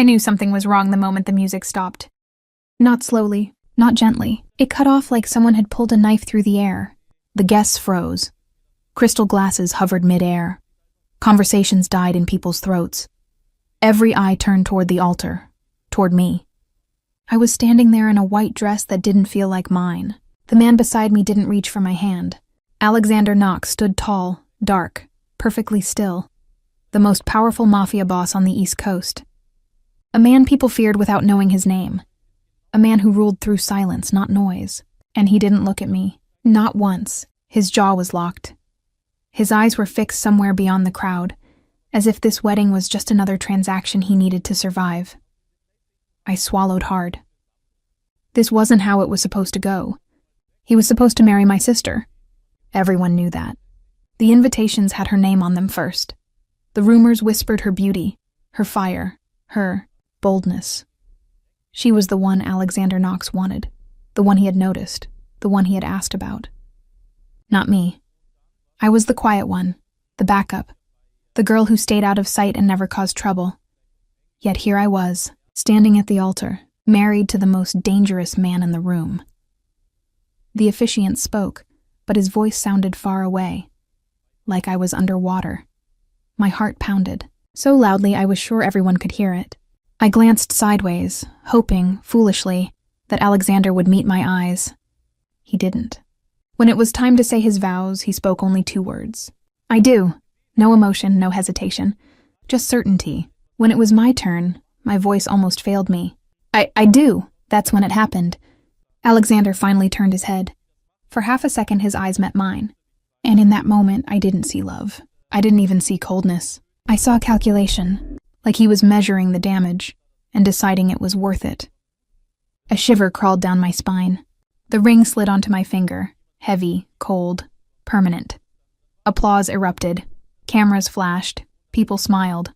I knew something was wrong the moment the music stopped. Not slowly, not gently. It cut off like someone had pulled a knife through the air. The guests froze. Crystal glasses hovered mid-air. Conversations died in people's throats. Every eye turned toward the altar, toward me. I was standing there in a white dress that didn't feel like mine. The man beside me didn't reach for my hand. Alexander Knox stood tall, dark, perfectly still. The most powerful mafia boss on the East Coast. A man people feared without knowing his name. A man who ruled through silence, not noise. And he didn't look at me. Not once. His jaw was locked. His eyes were fixed somewhere beyond the crowd, as if this wedding was just another transaction he needed to survive. I swallowed hard. This wasn't how it was supposed to go. He was supposed to marry my sister. Everyone knew that. The invitations had her name on them first. The rumors whispered her beauty, her fire, her boldness. She was the one Alexander Knox wanted, the one he had noticed, the one he had asked about. Not me. I was the quiet one, the backup, the girl who stayed out of sight and never caused trouble. Yet here I was, standing at the altar, married to the most dangerous man in the room. The officiant spoke, but his voice sounded far away, like I was underwater. My heart pounded, so loudly I was sure everyone could hear it. I glanced sideways, hoping, foolishly, that Alexander would meet my eyes. He didn't. When it was time to say his vows, he spoke only 2 words. I do. No emotion, no hesitation. Just certainty. When it was my turn, my voice almost failed me. I do. That's when it happened. Alexander finally turned his head. For half a second, his eyes met mine. And in that moment, I didn't see love. I didn't even see coldness. I saw calculation, like he was measuring the damage and deciding it was worth it. A shiver crawled down my spine. The ring slid onto my finger, heavy, cold, permanent. Applause erupted. Cameras flashed. People smiled.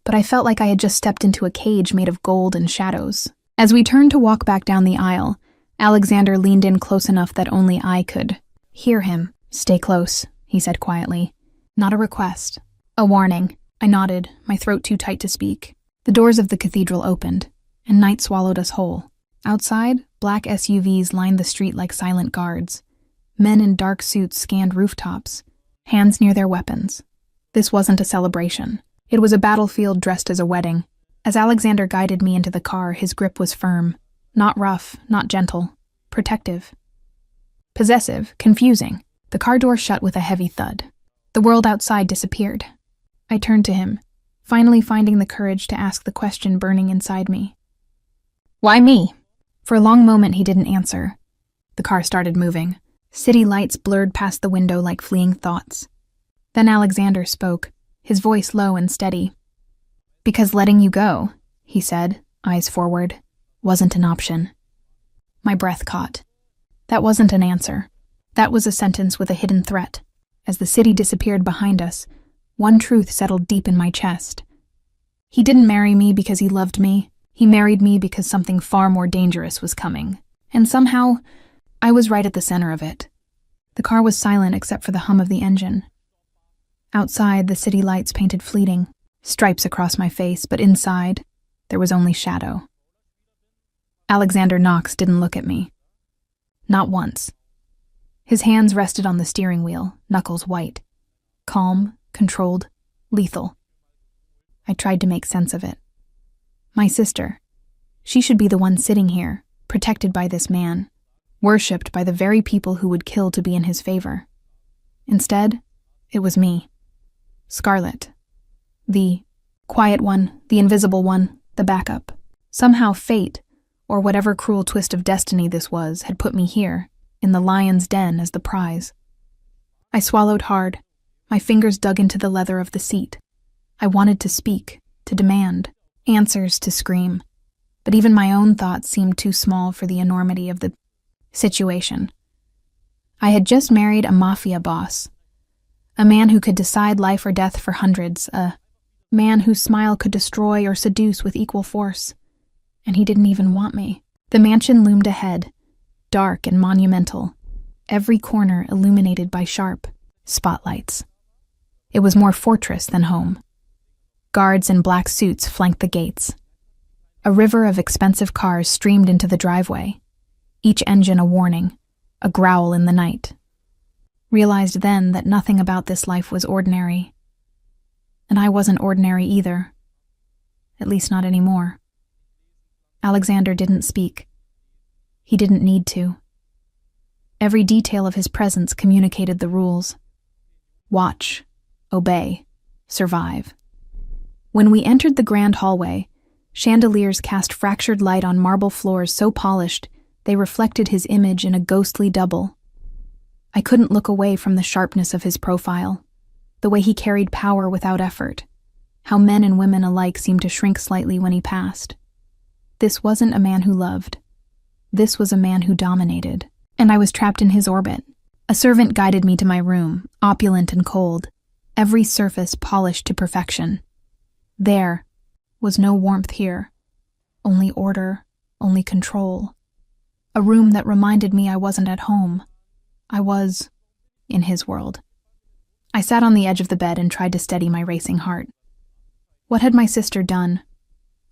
But I felt like I had just stepped into a cage made of gold and shadows. As we turned to walk back down the aisle, Alexander leaned in close enough that only I could hear him. Stay close, he said quietly. Not a request. A warning. I nodded, my throat too tight to speak. The doors of the cathedral opened, and night swallowed us whole. Outside, black SUVs lined the street like silent guards. Men in dark suits scanned rooftops, hands near their weapons. This wasn't a celebration. It was a battlefield dressed as a wedding. As Alexander guided me into the car, his grip was firm. Not rough, not gentle. Protective. Possessive, confusing. The car door shut with a heavy thud. The world outside disappeared. I turned to him, finally finding the courage to ask the question burning inside me. Why me? For a long moment he didn't answer. The car started moving. City lights blurred past the window like fleeing thoughts. Then Alexander spoke, his voice low and steady. Because letting you go, he said, eyes forward, wasn't an option. My breath caught. That wasn't an answer. That was a sentence with a hidden threat. As the city disappeared behind us, one truth settled deep in my chest. He didn't marry me because he loved me. He married me because something far more dangerous was coming. And somehow, I was right at the center of it. The car was silent except for the hum of the engine. Outside, the city lights painted fleeting, stripes across my face, but inside, there was only shadow. Alexander Knox didn't look at me. Not once. His hands rested on the steering wheel, knuckles white. Calm, controlled, lethal. I tried to make sense of it. My sister. She should be the one sitting here, protected by this man, worshipped by the very people who would kill to be in his favor. Instead, it was me. Scarlet. The quiet one, the invisible one, the backup. Somehow fate, or whatever cruel twist of destiny this was, had put me here, in the lion's den as the prize. I swallowed hard. My fingers dug into the leather of the seat. I wanted to speak, to demand, answers to scream. But even my own thoughts seemed too small for the enormity of the situation. I had just married a mafia boss. A man who could decide life or death for hundreds. A man whose smile could destroy or seduce with equal force. And he didn't even want me. The mansion loomed ahead, dark and monumental, every corner illuminated by sharp spotlights. It was more fortress than home. Guards in black suits flanked the gates. A river of expensive cars streamed into the driveway, each engine a warning, a growl in the night. Realized then that nothing about this life was ordinary. And I wasn't ordinary either. At least not anymore. Alexander didn't speak. He didn't need to. Every detail of his presence communicated the rules. Watch, obey, survive. When we entered the grand hallway, chandeliers cast fractured light on marble floors so polished they reflected his image in a ghostly double. I couldn't look away from the sharpness of his profile, the way he carried power without effort, how men and women alike seemed to shrink slightly when he passed. This wasn't a man who loved. This was a man who dominated, and I was trapped in his orbit. A servant guided me to my room, opulent and cold, every surface polished to perfection. There was no warmth here, only order, only control. A room that reminded me I wasn't at home. I was in his world. I sat on the edge of the bed and tried to steady my racing heart. What had my sister done,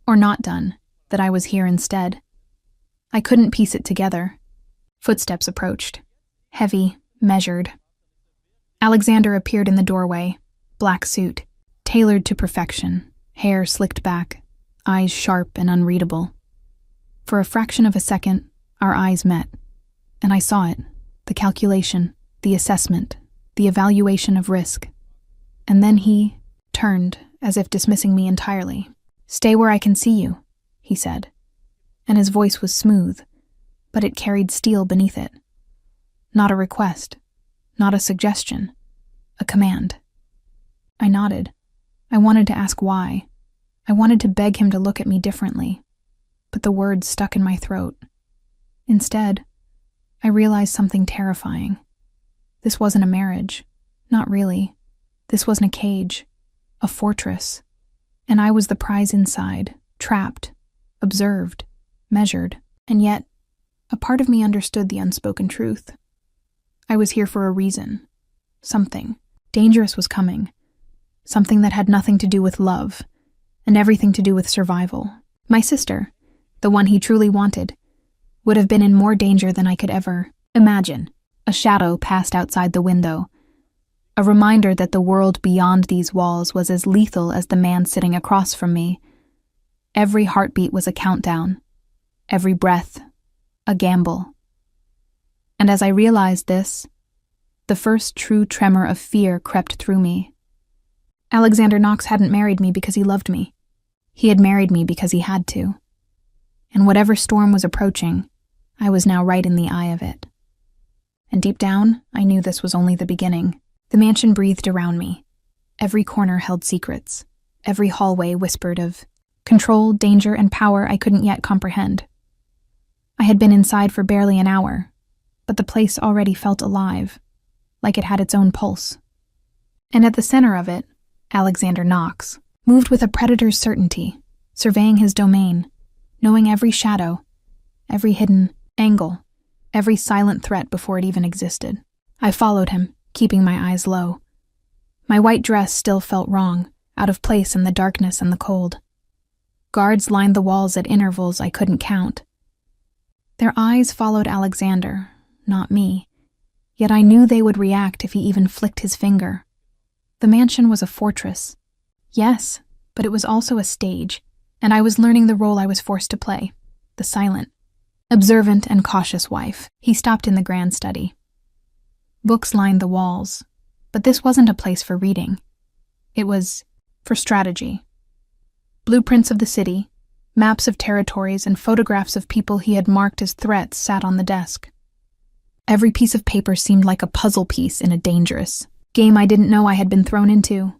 or not done, that I was here instead? I couldn't piece it together. Footsteps approached, heavy, measured. Alexander appeared in the doorway, black suit, tailored to perfection, hair slicked back, eyes sharp and unreadable. For a fraction of a second, our eyes met, and I saw it, the calculation, the assessment, the evaluation of risk. And then he turned, as if dismissing me entirely. "Stay where I can see you," he said, and his voice was smooth, but it carried steel beneath it. Not a request, not a suggestion, a command. I nodded. I wanted to ask why. I wanted to beg him to look at me differently, but the words stuck in my throat. Instead, I realized something terrifying. This wasn't a marriage. Not really. This wasn't a cage, a fortress. And I was the prize inside, trapped, observed, measured. And yet, a part of me understood the unspoken truth. I was here for a reason. Something dangerous was coming. Something that had nothing to do with love, and everything to do with survival. My sister, the one he truly wanted, would have been in more danger than I could ever imagine. A shadow passed outside the window, a reminder that the world beyond these walls was as lethal as the man sitting across from me. Every heartbeat was a countdown, every breath, a gamble. And as I realized this, the first true tremor of fear crept through me. Alexander Knox hadn't married me because he loved me. He had married me because he had to. And whatever storm was approaching, I was now right in the eye of it. And deep down, I knew this was only the beginning. The mansion breathed around me. Every corner held secrets. Every hallway whispered of control, danger, and power I couldn't yet comprehend. I had been inside for barely an hour, but the place already felt alive, like it had its own pulse. And at the center of it, Alexander Knox moved with a predator's certainty, surveying his domain, knowing every shadow, every hidden angle, every silent threat before it even existed. I followed him, keeping my eyes low. My white dress still felt wrong, out of place in the darkness and the cold. Guards lined the walls at intervals I couldn't count. Their eyes followed Alexander, not me, yet I knew they would react if he even flicked his finger. The mansion was a fortress. Yes, but it was also a stage, and I was learning the role I was forced to play, the silent, observant and cautious wife. He stopped in the grand study. Books lined the walls, but this wasn't a place for reading. It was for strategy. Blueprints of the city, maps of territories, and photographs of people he had marked as threats sat on the desk. Every piece of paper seemed like a puzzle piece in a dangerous game I didn't know I had been thrown into.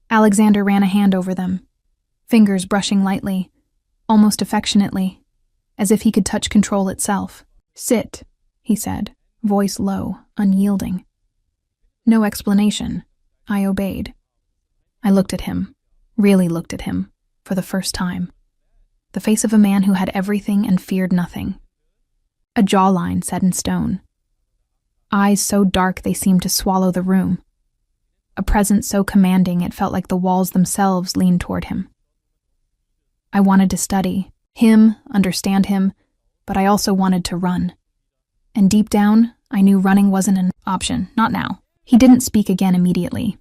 Alexander ran a hand over them, fingers brushing lightly, almost affectionately, as if he could touch control itself. "Sit," he said, voice low, unyielding. No explanation. I obeyed. I looked at him, really looked at him, for the first time. The face of a man who had everything and feared nothing. A jawline set in stone. Eyes so dark they seemed to swallow the room. A presence so commanding it felt like the walls themselves leaned toward him. I wanted to study him, understand him, but I also wanted to run. And deep down, I knew running wasn't an option, not now. He didn't speak again immediately.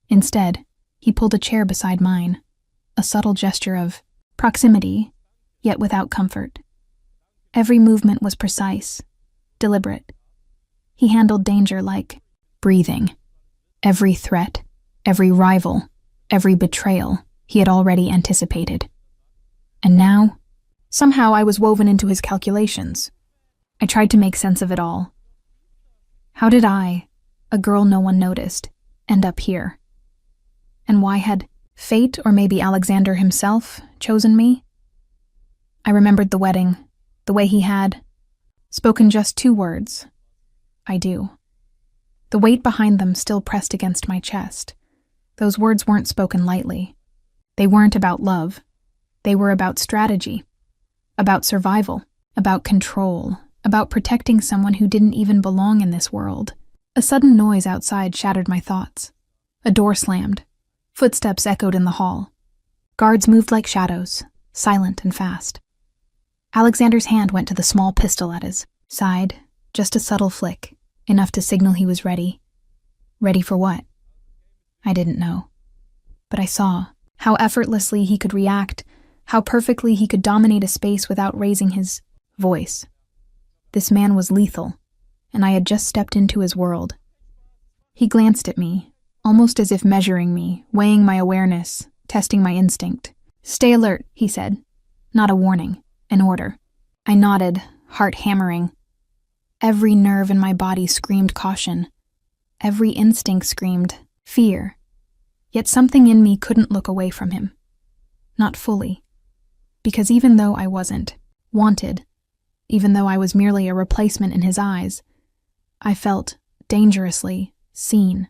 Instead, he pulled a chair beside mine, a subtle gesture of proximity, yet without comfort. Every movement was precise, deliberate. He handled danger like breathing. Every threat, every rival, every betrayal he had already anticipated. And now, somehow I was woven into his calculations. I tried to make sense of it all. How did I, a girl no one noticed, end up here? And why had fate, or maybe Alexander himself, chosen me? I remembered the wedding, the way he had spoken just 2 words. I do. The weight behind them still pressed against my chest. Those words weren't spoken lightly. They weren't about love. They were about strategy, about survival, about control, about protecting someone who didn't even belong in this world. A sudden noise outside shattered my thoughts. A door slammed. Footsteps echoed in the hall. Guards moved like shadows, silent and fast. Alexander's hand went to the small pistol at his side, just a subtle flick, enough to signal he was ready. Ready for what? I didn't know. But I saw how effortlessly he could react, how perfectly he could dominate a space without raising his voice. This man was lethal, and I had just stepped into his world. He glanced at me, almost as if measuring me, weighing my awareness, testing my instinct. "Stay alert," he said. Not a warning, an order. I nodded, heart hammering. Every nerve in my body screamed caution. Every instinct screamed fear. Yet something in me couldn't look away from him. Not fully. Because even though I wasn't wanted, even though I was merely a replacement in his eyes, I felt dangerously seen.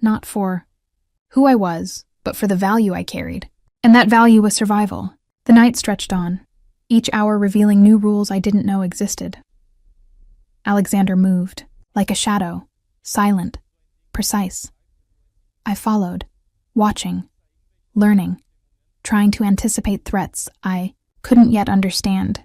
Not for who I was, but for the value I carried. And that value was survival. The night stretched on, each hour revealing new rules I didn't know existed. Alexander moved, like a shadow, silent, precise. I followed, watching, learning, trying to anticipate threats I couldn't yet understand.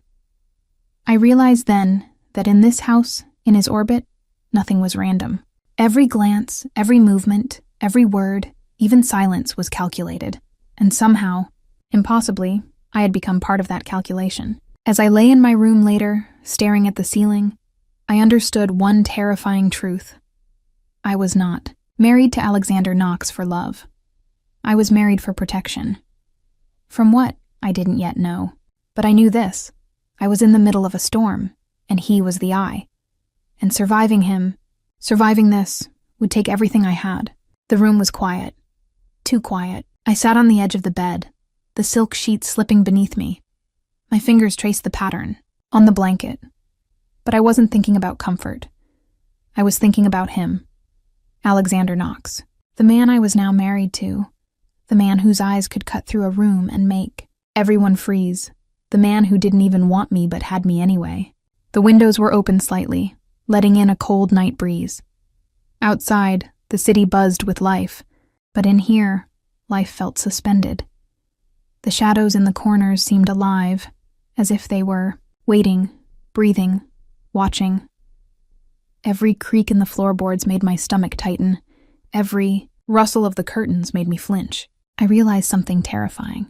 I realized then that in this house, in his orbit, nothing was random. Every glance, every movement, every word, even silence was calculated. And somehow, impossibly, I had become part of that calculation. As I lay in my room later, staring at the ceiling, I understood one terrifying truth. I was not married to Alexander Knox for love. I was married for protection. From what, I didn't yet know. But I knew this. I was in the middle of a storm, and he was the eye. And surviving this, would take everything I had. The room was quiet. Too quiet. I sat on the edge of the bed, the silk sheet slipping beneath me. My fingers traced the pattern, on the blanket. But I wasn't thinking about comfort. I was thinking about him. Alexander Knox. The man I was now married to. The man whose eyes could cut through a room and make everyone freeze. The man who didn't even want me but had me anyway. The windows were open slightly, letting in a cold night breeze. Outside, the city buzzed with life, but in here, life felt suspended. The shadows in the corners seemed alive, as if they were waiting, breathing, watching. Every creak in the floorboards made my stomach tighten. Every rustle of the curtains made me flinch. I realized something terrifying.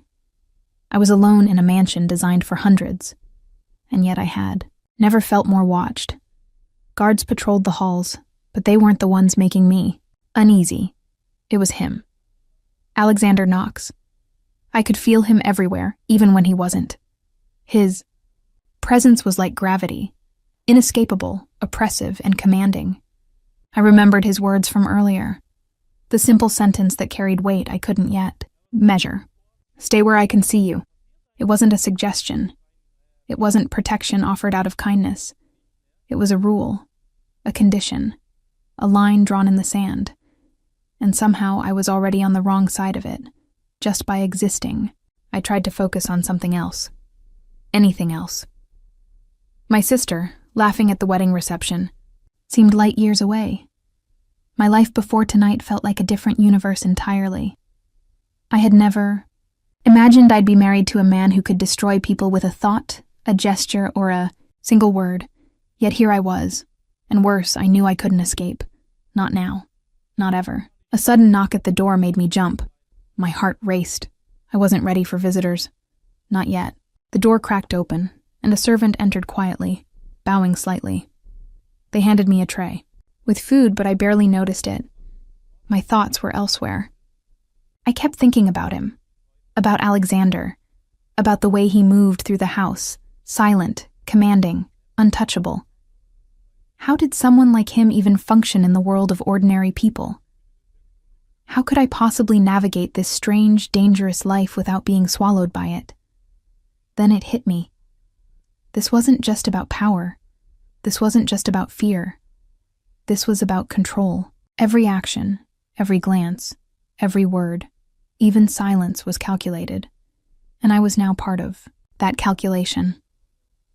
I was alone in a mansion designed for hundreds, and yet I had never felt more watched. Guards patrolled the halls, but they weren't the ones making me uneasy. It was him. Alexander Knox. I could feel him everywhere, even when he wasn't. His presence was like gravity, inescapable, oppressive, and commanding. I remembered his words from earlier, the simple sentence that carried weight I couldn't yet measure. Stay where I can see you. It wasn't a suggestion. It wasn't protection offered out of kindness. It was a rule, a condition, a line drawn in the sand. And somehow I was already on the wrong side of it. Just by existing, I tried to focus on something else. Anything else. My sister, laughing at the wedding reception, seemed light years away. My life before tonight felt like a different universe entirely. I had never Imagined I'd be married to a man who could destroy people with a thought, a gesture, or a single word. Yet here I was. And worse, I knew I couldn't escape. Not now. Not ever. A sudden knock at the door made me jump. My heart raced. I wasn't ready for visitors. Not yet. The door cracked open, and a servant entered quietly, bowing slightly. They handed me a tray. With food, but I barely noticed it. My thoughts were elsewhere. I kept thinking about him. About Alexander. About the way he moved through the house, silent, commanding, untouchable. How did someone like him even function in the world of ordinary people? How could I possibly navigate this strange, dangerous life without being swallowed by it? Then it hit me. This wasn't just about power. This wasn't just about fear. This was about control. Every action, every glance, every word, even silence was calculated. And I was now part of that calculation.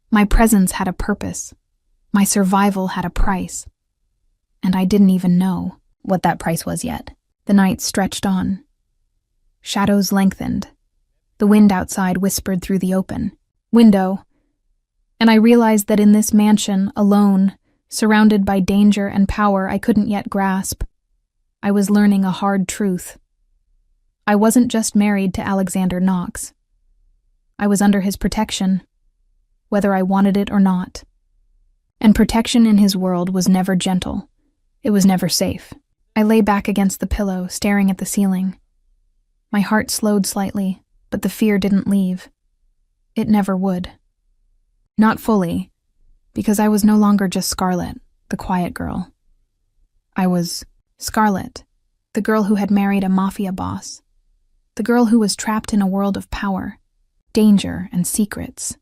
My presence had a purpose. My survival had a price. And I didn't even know what that price was yet. The night stretched on. Shadows lengthened. The wind outside whispered through the open window. And I realized that in this mansion, alone, surrounded by danger and power I couldn't yet grasp, I was learning a hard truth. I wasn't just married to Alexander Knox. I was under his protection, whether I wanted it or not. And protection in his world was never gentle. It was never safe. I lay back against the pillow, staring at the ceiling. My heart slowed slightly, but the fear didn't leave. It never would. Not fully, because I was no longer just Scarlett, the quiet girl. I was Scarlett, the girl who had married a mafia boss, the girl who was trapped in a world of power, danger, and secrets.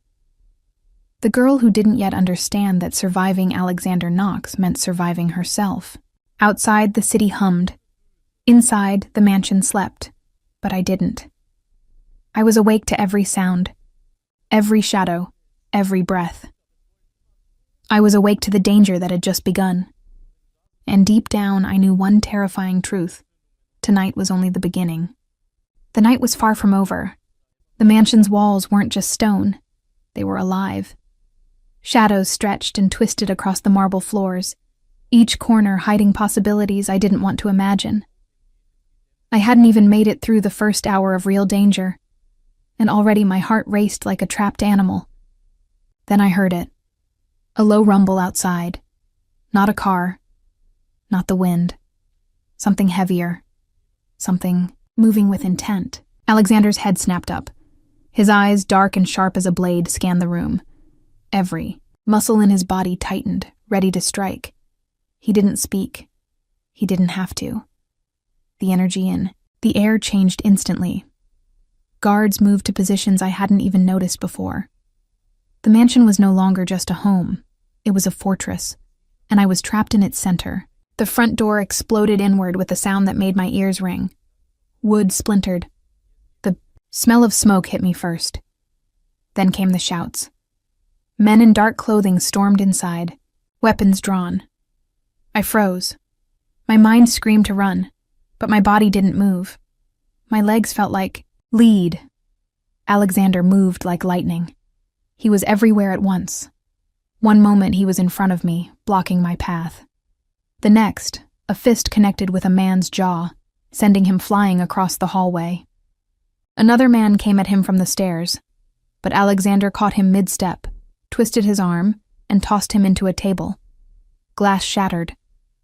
The girl who didn't yet understand that surviving Alexander Knox meant surviving herself. Outside, the city hummed. Inside, the mansion slept, but I didn't. I was awake to every sound, every shadow, every breath. I was awake to the danger that had just begun. And deep down, I knew one terrifying truth. Tonight was only the beginning. The night was far from over. The mansion's walls weren't just stone. They were alive. Shadows stretched and twisted across the marble floors, each corner hiding possibilities I didn't want to imagine. I hadn't even made it through the first hour of real danger, and already my heart raced like a trapped animal. Then I heard it. A low rumble outside. Not a car. Not the wind. Something heavier. Something moving with intent. Alexander's head snapped up. His eyes, dark and sharp as a blade, scanned the room. Every muscle in his body tightened, ready to strike. He didn't speak. He didn't have to. The energy in the air changed instantly. Guards moved to positions I hadn't even noticed before. The mansion was no longer just a home. It was a fortress, and I was trapped in its center. The front door exploded inward with a sound that made my ears ring. Wood splintered. The smell of smoke hit me first. Then came the shouts. Men in dark clothing stormed inside, weapons drawn. I froze. My mind screamed to run, but my body didn't move. My legs felt like lead. Alexander moved like lightning. He was everywhere at once. One moment he was in front of me, blocking my path. The next, a fist connected with a man's jaw, sending him flying across the hallway. Another man came at him from the stairs, but Alexander caught him mid-step, twisted his arm, and tossed him into a table. Glass shattered.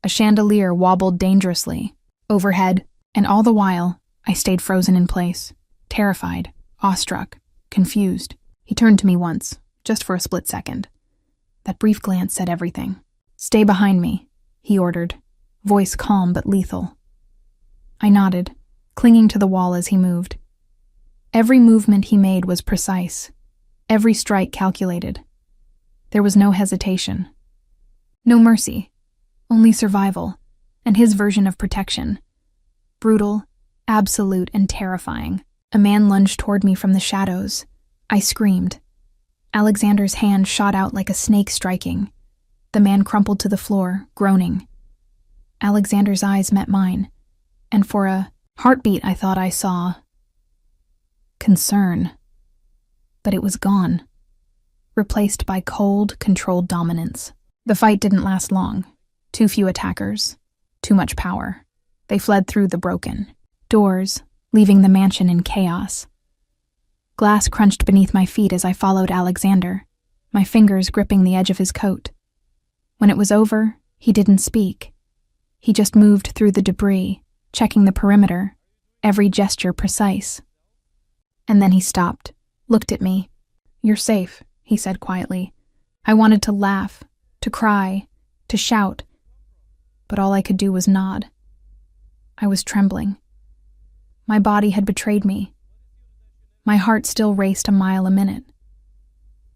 A chandelier wobbled dangerously overhead, and all the while, I stayed frozen in place, terrified, awestruck, confused. He turned to me once, just for a split second. That brief glance said everything. "Stay behind me," he ordered, voice calm but lethal. I nodded, clinging to the wall as he moved. Every movement he made was precise, every strike calculated. There was no hesitation. No mercy, only survival, and his version of protection. Brutal, absolute, and terrifying. A man lunged toward me from the shadows. I screamed. Alexander's hand shot out like a snake striking. The man crumpled to the floor, groaning. Alexander's eyes met mine, and for a heartbeat I thought I saw concern. But it was gone, replaced by cold, controlled dominance. The fight didn't last long. Too few attackers, too much power. They fled through the broken doors, leaving the mansion in chaos. Glass crunched beneath my feet as I followed Alexander, my fingers gripping the edge of his coat. When it was over, he didn't speak. He just moved through the debris, checking the perimeter, every gesture precise. And then he stopped, looked at me. "You're safe," he said quietly. I wanted to laugh, to cry, to shout, but all I could do was nod. I was trembling. My body had betrayed me. My heart still raced a mile a minute.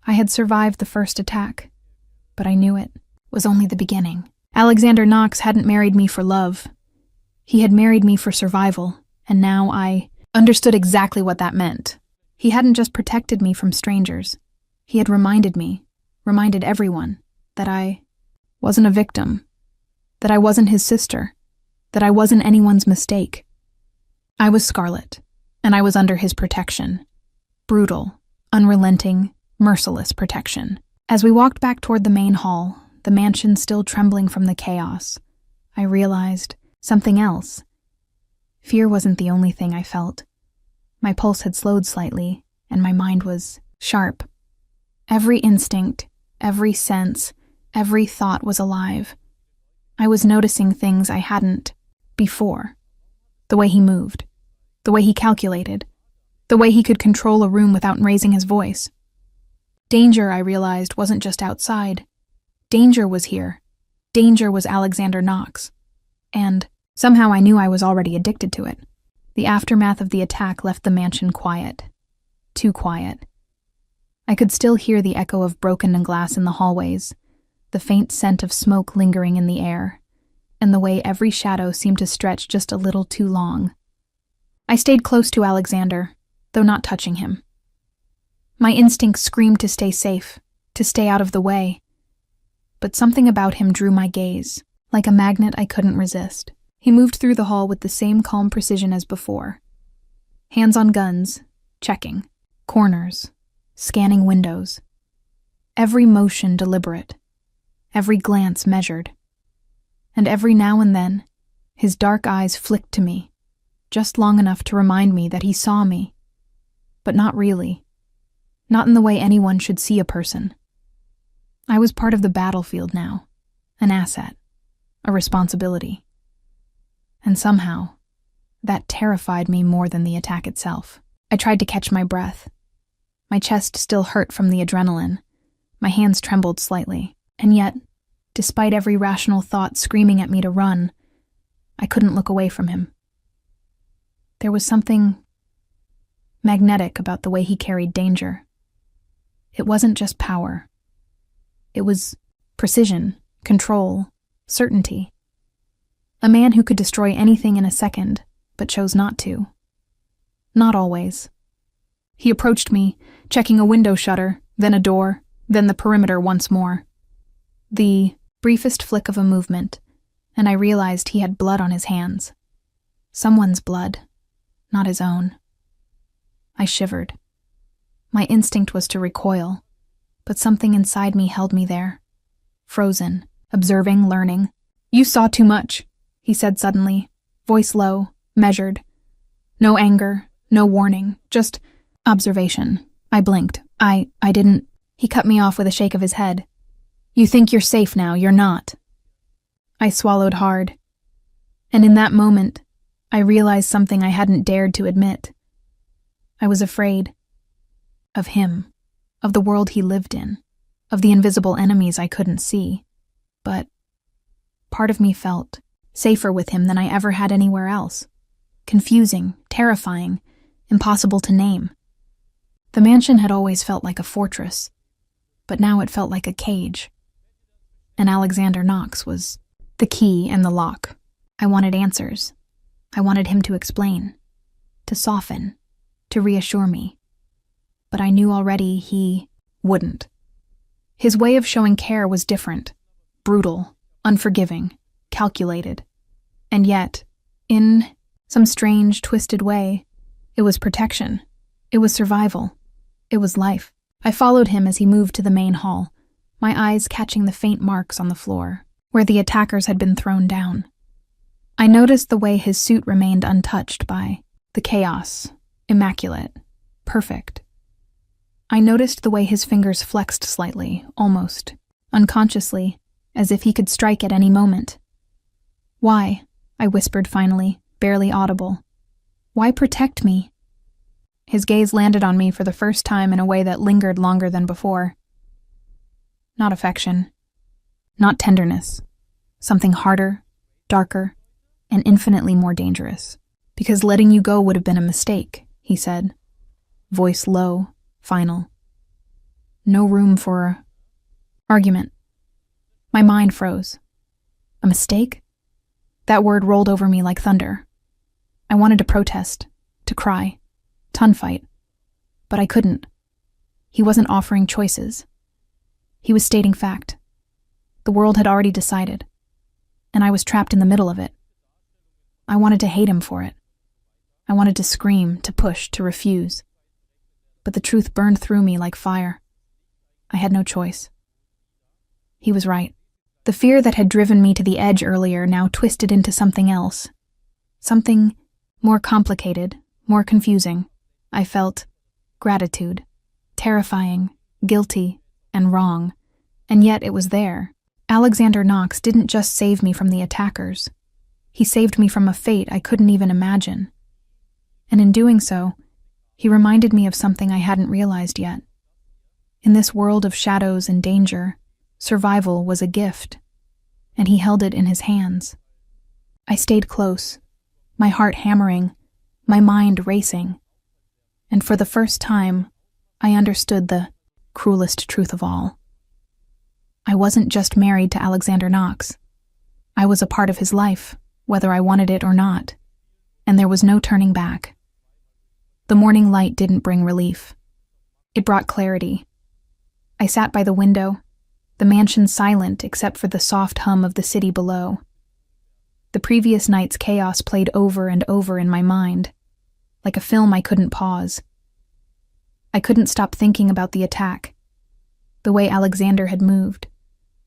I had survived the first attack, but I knew it was only the beginning. Alexander Knox hadn't married me for love. He had married me for survival, and now I understood exactly what that meant. He hadn't just protected me from strangers. He had reminded everyone, that I wasn't a victim, that I wasn't his sister, that I wasn't anyone's mistake. I was Scarlet, and I was under his protection. Brutal, unrelenting, merciless protection. As we walked back toward the main hall, the mansion still trembling from the chaos, I realized something else. Fear wasn't the only thing I felt. My pulse had slowed slightly, and my mind was sharp. Every instinct, every sense, every thought was alive. I was noticing things I hadn't before. The way he moved, the way he calculated, the way he could control a room without raising his voice. Danger, I realized, wasn't just outside. Danger was here. Danger was Alexander Knox. And somehow I knew I was already addicted to it. The aftermath of the attack left the mansion quiet. Too quiet. I could still hear the echo of broken glass in the hallways, the faint scent of smoke lingering in the air, and the way every shadow seemed to stretch just a little too long. I stayed close to Alexander, though not touching him. My instincts screamed to stay safe, to stay out of the way. But something about him drew my gaze, like a magnet I couldn't resist. He moved through the hall with the same calm precision as before. Hands on guns, checking. Corners, scanning windows. Every motion deliberate. Every glance measured. And every now and then, his dark eyes flicked to me, just long enough to remind me that he saw me. But not really. Not in the way anyone should see a person. I was part of the battlefield now, an asset, a responsibility. And somehow, that terrified me more than the attack itself. I tried to catch my breath. My chest still hurt from the adrenaline. My hands trembled slightly. And yet, despite every rational thought screaming at me to run, I couldn't look away from him. There was something magnetic about the way he carried danger. It wasn't just power. It was precision, control, certainty. A man who could destroy anything in a second, but chose not to. Not always. He approached me, checking a window shutter, then a door, then the perimeter once more. The briefest flick of a movement, and I realized he had blood on his hands. Someone's blood, not his own. I shivered. My instinct was to recoil, but something inside me held me there. Frozen, observing, learning. "You saw too much," he said suddenly, voice low, measured. No anger, no warning, just observation. I blinked. I didn't. He cut me off with a shake of his head. "You think you're safe now, you're not." I swallowed hard. And in that moment, I realized something I hadn't dared to admit. I was afraid. Of him. Of the world he lived in. Of the invisible enemies I couldn't see. But part of me felt safer with him than I ever had anywhere else. Confusing, terrifying, impossible to name. The mansion had always felt like a fortress, but now it felt like a cage. And Alexander Knox was the key and the lock. I wanted answers. I wanted him to explain, to soften, to reassure me. But I knew already he wouldn't. His way of showing care was different, brutal, unforgiving, calculated. And yet, in some strange, twisted way, it was protection. It was survival. It was life. I followed him as he moved to the main hall, my eyes catching the faint marks on the floor, where the attackers had been thrown down. I noticed the way his suit remained untouched by the chaos, immaculate, perfect. I noticed the way his fingers flexed slightly, almost, unconsciously, as if he could strike at any moment. "Why?" I whispered finally, barely audible. "Why protect me?" His gaze landed on me for the first time in a way that lingered longer than before. Not affection. Not tenderness. Something harder, darker, and infinitely more dangerous. "Because letting you go would have been a mistake," he said, voice low, final. No room for argument. My mind froze. A mistake? That word rolled over me like thunder. I wanted to protest, to cry, fight, but I couldn't. He wasn't offering choices. He was stating fact. The world had already decided, and I was trapped in the middle of it. I wanted to hate him for it. I wanted to scream, to push, to refuse. But the truth burned through me like fire. I had no choice. He was right. The fear that had driven me to the edge earlier now twisted into something else. Something more complicated, more confusing. I felt gratitude, terrifying, guilty, and wrong. And yet it was there. Alexander Knox didn't just save me from the attackers. He saved me from a fate I couldn't even imagine. And in doing so, he reminded me of something I hadn't realized yet. In this world of shadows and danger, survival was a gift, and he held it in his hands. I stayed close, my heart hammering, my mind racing. And for the first time, I understood the cruelest truth of all. I wasn't just married to Alexander Knox. I was a part of his life, whether I wanted it or not, and there was no turning back. The morning light didn't bring relief. It brought clarity. I sat by the window, the mansion silent except for the soft hum of the city below. The previous night's chaos played over and over in my mind, like a film I couldn't pause. I couldn't stop thinking about the attack, the way Alexander had moved,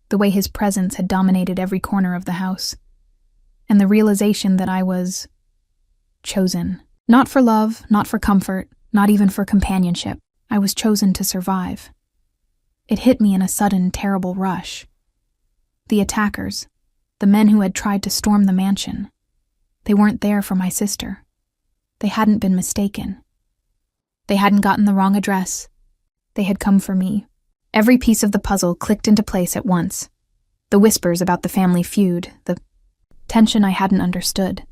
the way his presence had dominated every corner of the house, and the realization that I was chosen. Not for love, not for comfort, not even for companionship. I was chosen to survive. It hit me in a sudden, terrible rush. The attackers, the men who had tried to storm the mansion, they weren't there for my sister. They hadn't been mistaken. They hadn't gotten the wrong address. They had come for me. Every piece of the puzzle clicked into place at once. The whispers about the family feud, the tension I hadn't understood,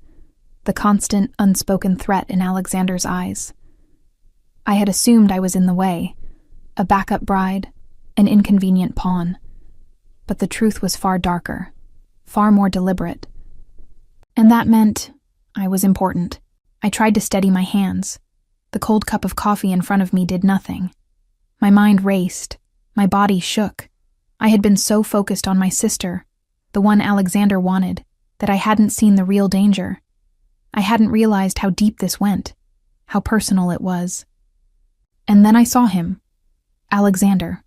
the constant, unspoken threat in Alexander's eyes. I had assumed I was in the way, a backup bride, an inconvenient pawn. But the truth was far darker, far more deliberate. And that meant I was important. I tried to steady my hands. The cold cup of coffee in front of me did nothing. My mind raced. My body shook. I had been so focused on my sister, the one Alexander wanted, that I hadn't seen the real danger. I hadn't realized how deep this went, how personal it was. And then I saw him, Alexander.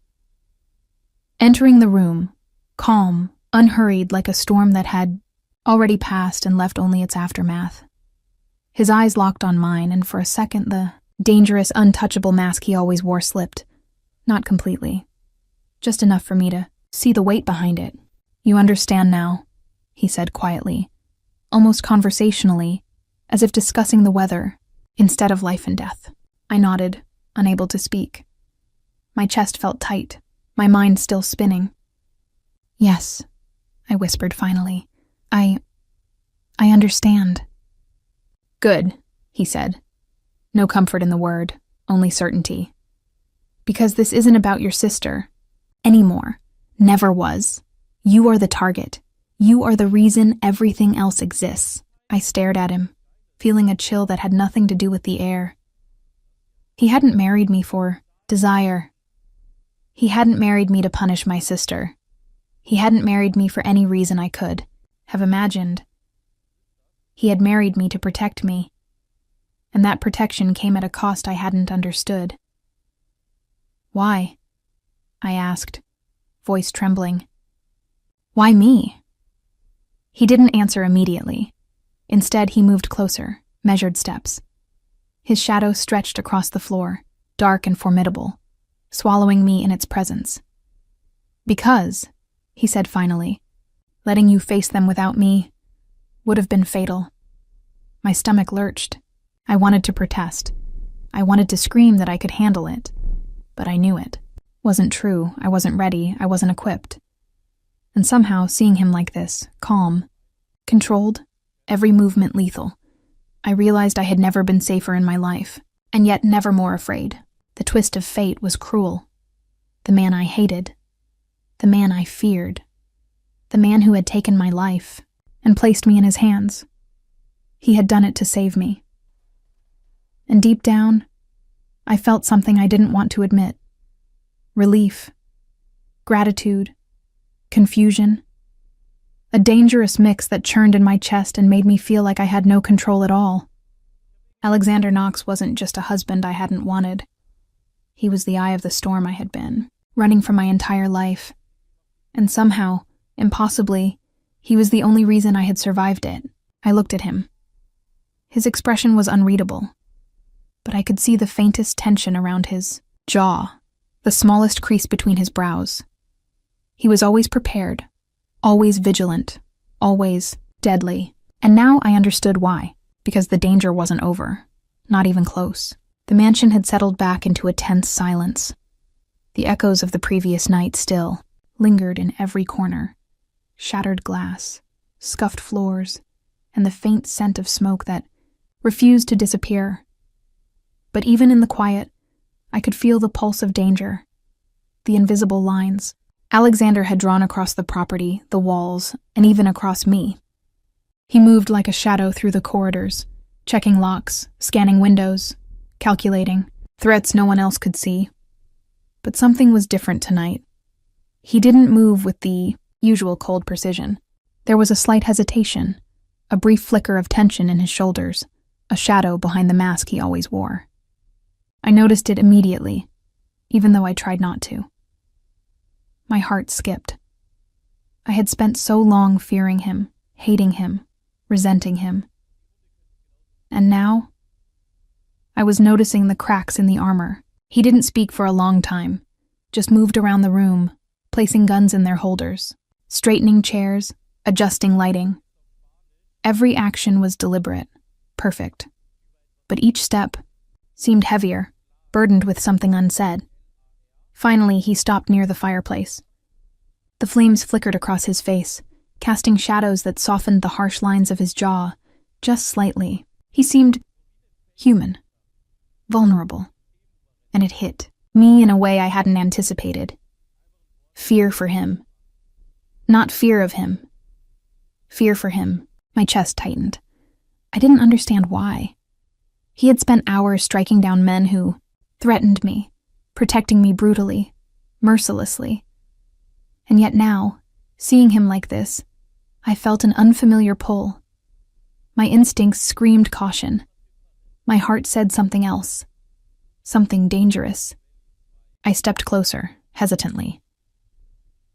Entering the room, calm, unhurried like a storm that had already passed and left only its aftermath. His eyes locked on mine, and for a second the dangerous, untouchable mask he always wore slipped. Not completely. Just enough for me to see the weight behind it. "You understand now," he said quietly, almost conversationally, as if discussing the weather instead of life and death. I nodded, unable to speak. My chest felt tight, my mind still spinning. "Yes," I whispered finally. I understand." "Good," he said. No comfort in the word, only certainty. "Because this isn't about your sister. Anymore. Never was. You are the target. You are the reason everything else exists." I stared at him, feeling a chill that had nothing to do with the air. He hadn't married me for desire. He hadn't married me to punish my sister. He hadn't married me for any reason I could have imagined. He had married me to protect me. and that protection came at a cost I hadn't understood. "Why?" I asked, voice trembling. "Why me?" He didn't answer immediately. Instead, he moved closer, measured steps. His shadow stretched across the floor, dark and formidable, swallowing me in its presence. "Because," he said finally, "letting you face them without me would have been fatal." My stomach lurched. I wanted to protest. I wanted to scream that I could handle it, but I knew it. Wasn't true. I wasn't ready. I wasn't equipped. And somehow, seeing him like this, calm, controlled, every movement lethal, I realized I had never been safer in my life, and yet never more afraid. The twist of fate was cruel. The man I hated, the man I feared, the man who had taken my life and placed me in his hands. He had done it to save me. And deep down, I felt something I didn't want to admit. Relief, gratitude, confusion. A dangerous mix that churned in my chest and made me feel like I had no control at all. Alexander Knox wasn't just a husband I hadn't wanted. He was the eye of the storm I had been, running from my entire life. And somehow, impossibly, he was the only reason I had survived it. I looked at him. His expression was unreadable, but I could see the faintest tension around his jaw, the smallest crease between his brows. He was always prepared, always vigilant, always deadly. And now I understood why, because the danger wasn't over, not even close. The mansion had settled back into a tense silence. The echoes of the previous night still lingered in every corner. Shattered glass, scuffed floors, and the faint scent of smoke that refused to disappear. But even in the quiet, I could feel the pulse of danger, the invisible lines Alexander had drawn across the property, the walls, and even across me. He moved like a shadow through the corridors, checking locks, scanning windows, calculating threats no one else could see. But something was different tonight. He didn't move with the usual cold precision. There was a slight hesitation, a brief flicker of tension in his shoulders, a shadow behind the mask he always wore. I noticed it immediately, even though I tried not to. My heart skipped. I had spent so long fearing him, hating him, resenting him. And now, I was noticing the cracks in the armor. He didn't speak for a long time, just moved around the room, placing guns in their holders, straightening chairs, adjusting lighting. Every action was deliberate, perfect. But each step seemed heavier, burdened with something unsaid. Finally, he stopped near the fireplace. The flames flickered across his face, casting shadows that softened the harsh lines of his jaw, just slightly. He seemed human, vulnerable, and it hit me in a way I hadn't anticipated. Fear for him. Not fear of him. Fear for him. My chest tightened. I didn't understand why. He had spent hours striking down men who threatened me, protecting me brutally, mercilessly. And yet now, seeing him like this, I felt an unfamiliar pull. My instincts screamed caution. My heart said something else, something dangerous. I stepped closer, hesitantly.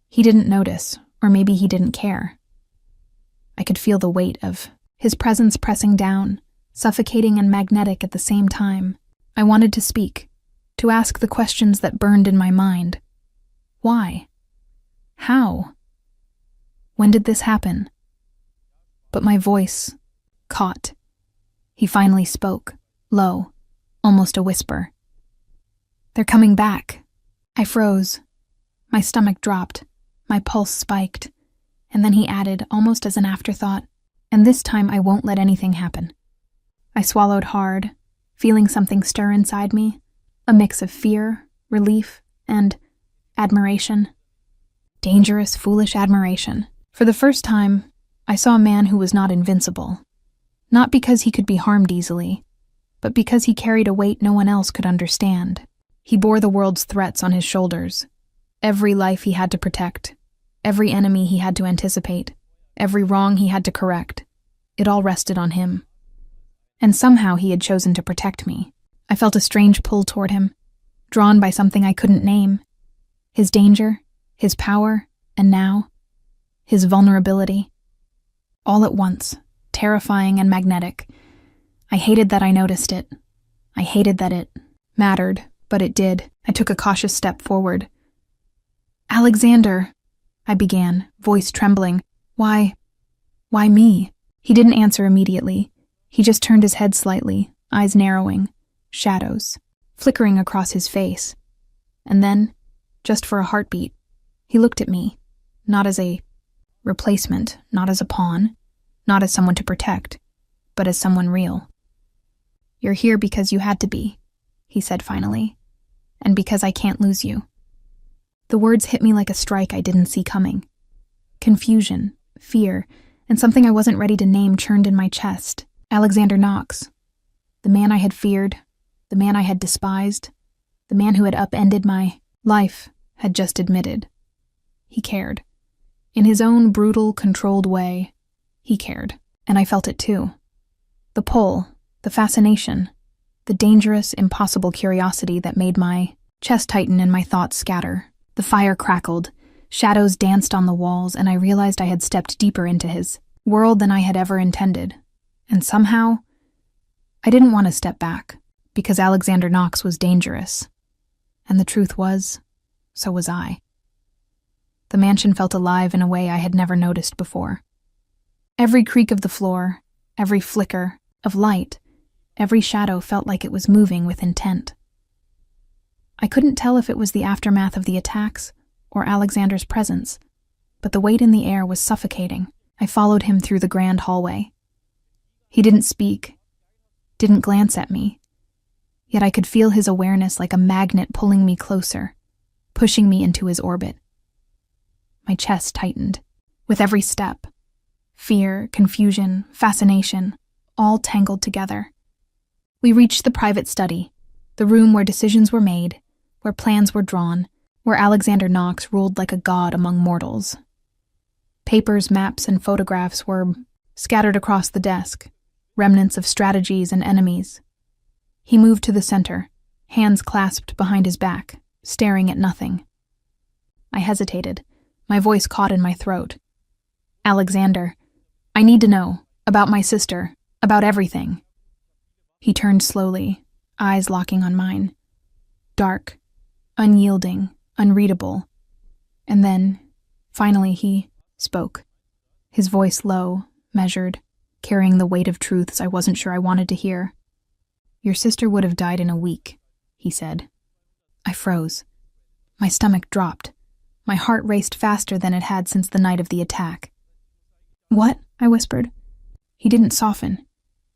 He didn't notice, or maybe he didn't care. I could feel the weight of his presence pressing down, suffocating and magnetic at the same time. I wanted to speak, to ask the questions that burned in my mind. Why? How? When did this happen? But my voice caught. He finally spoke, low, almost a whisper. "They're coming back." I froze. My stomach dropped. My pulse spiked. And then he added, almost as an afterthought, "And this time I won't let anything happen." I swallowed hard, feeling something stir inside me, a mix of fear, relief, and admiration. Dangerous, foolish admiration. For the first time, I saw a man who was not invincible. Not because he could be harmed easily, but because he carried a weight no one else could understand. He bore the world's threats on his shoulders. Every life he had to protect. Every enemy he had to anticipate. Every wrong he had to correct. It all rested on him. And somehow he had chosen to protect me. I felt a strange pull toward him, drawn by something I couldn't name. His danger, his power, and now, his vulnerability. All at once, terrifying and magnetic. I hated that I noticed it. I hated that it mattered, but it did. I took a cautious step forward. "Alexander," I began, voice trembling. Why me?" He didn't answer immediately. He just turned his head slightly, eyes narrowing, shadows flickering across his face. And then, just for a heartbeat, he looked at me, not as a replacement, not as a pawn, not as someone to protect, but as someone real. "You're here because you had to be," he said finally, "and because I can't lose you." The words hit me like a strike I didn't see coming. Confusion, fear, and something I wasn't ready to name churned in my chest. Alexander Knox. The man I had feared, the man I had despised, the man who had upended my life, had just admitted. He cared. In his own brutal, controlled way, he cared. And I felt it too. The pull, the fascination, the dangerous, impossible curiosity that made my chest tighten and my thoughts scatter. The fire crackled, shadows danced on the walls, and I realized I had stepped deeper into his world than I had ever intended. And somehow, I didn't want to step back, because Alexander Knox was dangerous. And the truth was, so was I. The mansion felt alive in a way I had never noticed before. Every creak of the floor, every flicker of light, every shadow felt like it was moving with intent. I couldn't tell if it was the aftermath of the attacks or Alexander's presence, but the weight in the air was suffocating. I followed him through the grand hallway. He didn't speak, didn't glance at me, yet I could feel his awareness like a magnet pulling me closer, pushing me into his orbit. My chest tightened. With every step, fear, confusion, fascination, all tangled together. We reached the private study, the room where decisions were made, where plans were drawn, where Alexander Knox ruled like a god among mortals. Papers, maps, and photographs were scattered across the desk, remnants of strategies and enemies. He moved to the center, hands clasped behind his back, staring at nothing. I hesitated, my voice caught in my throat. "Alexander, I need to know, about my sister, about everything." He turned slowly, eyes locking on mine. Dark, unyielding, unreadable. And then, finally, he spoke. His voice low, measured, carrying the weight of truths I wasn't sure I wanted to hear. "Your sister would have died in a week," he said. I froze. My stomach dropped. My heart raced faster than it had since the night of the attack. "What?" I whispered. He didn't soften.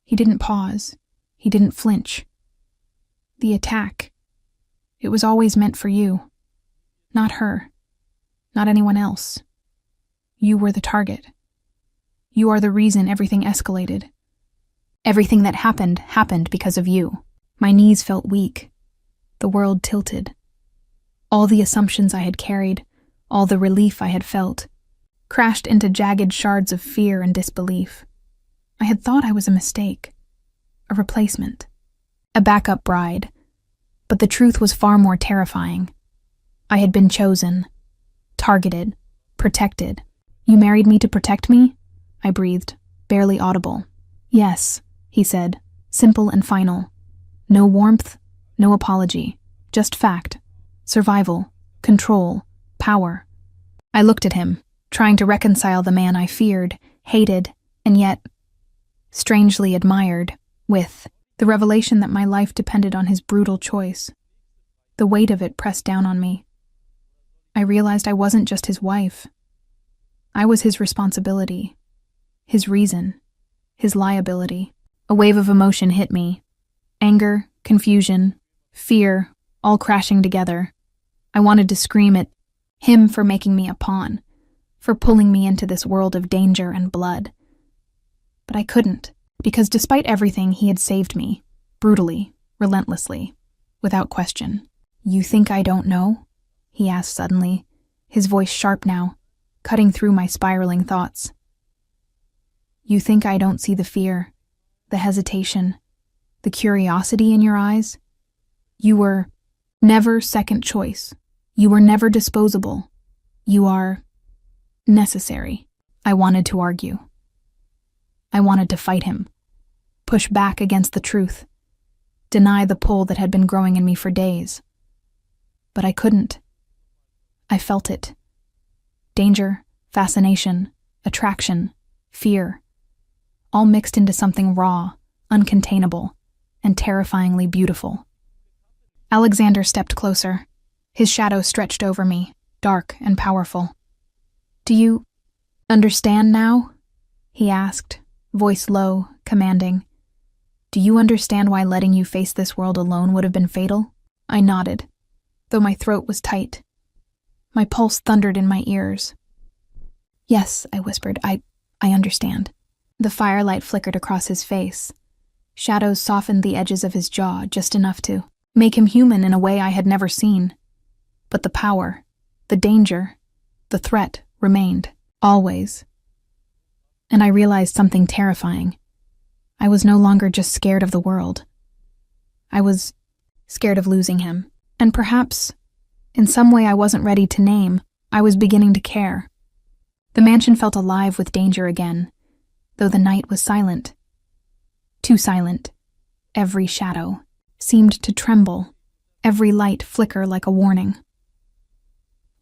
He didn't pause. He didn't flinch. "The attack. It was always meant for you. Not her. Not anyone else. You were the target. You are the reason everything escalated. Everything that happened because of you." My knees felt weak. The world tilted. All the assumptions I had carried, all the relief I had felt, crashed into jagged shards of fear and disbelief. I had thought I was a mistake, a replacement, a backup bride, but the truth was far more terrifying. I had been chosen, targeted, protected. "You married me to protect me?" I breathed, barely audible. "Yes," he said, simple and final. No warmth, no apology, just fact, survival, control, power. I looked at him, trying to reconcile the man I feared, hated, and yet, strangely admired, with the revelation that my life depended on his brutal choice. The weight of it pressed down on me. I realized I wasn't just his wife. I was his responsibility, his reason, his liability. A wave of emotion hit me. Anger, confusion, fear, all crashing together. I wanted to scream at him for making me a pawn, for pulling me into this world of danger and blood. But I couldn't, because despite everything, he had saved me, brutally, relentlessly, without question. "You think I don't know?" he asked suddenly, his voice sharp now, cutting through my spiraling thoughts. "You think I don't see the fear, the hesitation, the curiosity in your eyes. You were never second choice. You were never disposable. You are necessary. I wanted to argue. I wanted to fight him, push back against the truth, deny the pull that had been growing in me for days. But I couldn't. I felt it. Danger, fascination, attraction, fear, all mixed into something raw, uncontainable, and terrifyingly beautiful. Alexander stepped closer. His shadow stretched over me, dark and powerful. "Do you understand now?" he asked, voice low, commanding. "Do you understand why letting you face this world alone would have been fatal?" I nodded, though my throat was tight. My pulse thundered in my ears. "Yes," I whispered, I understand." The firelight flickered across his face. Shadows softened the edges of his jaw just enough to make him human in a way I had never seen. But the power, the danger, the threat remained, always. And I realized something terrifying. I was no longer just scared of the world. I was scared of losing him. And perhaps, in some way I wasn't ready to name, I was beginning to care. The mansion felt alive with danger again, though the night was silent. Too silent. Every shadow seemed to tremble, every light flicker like a warning.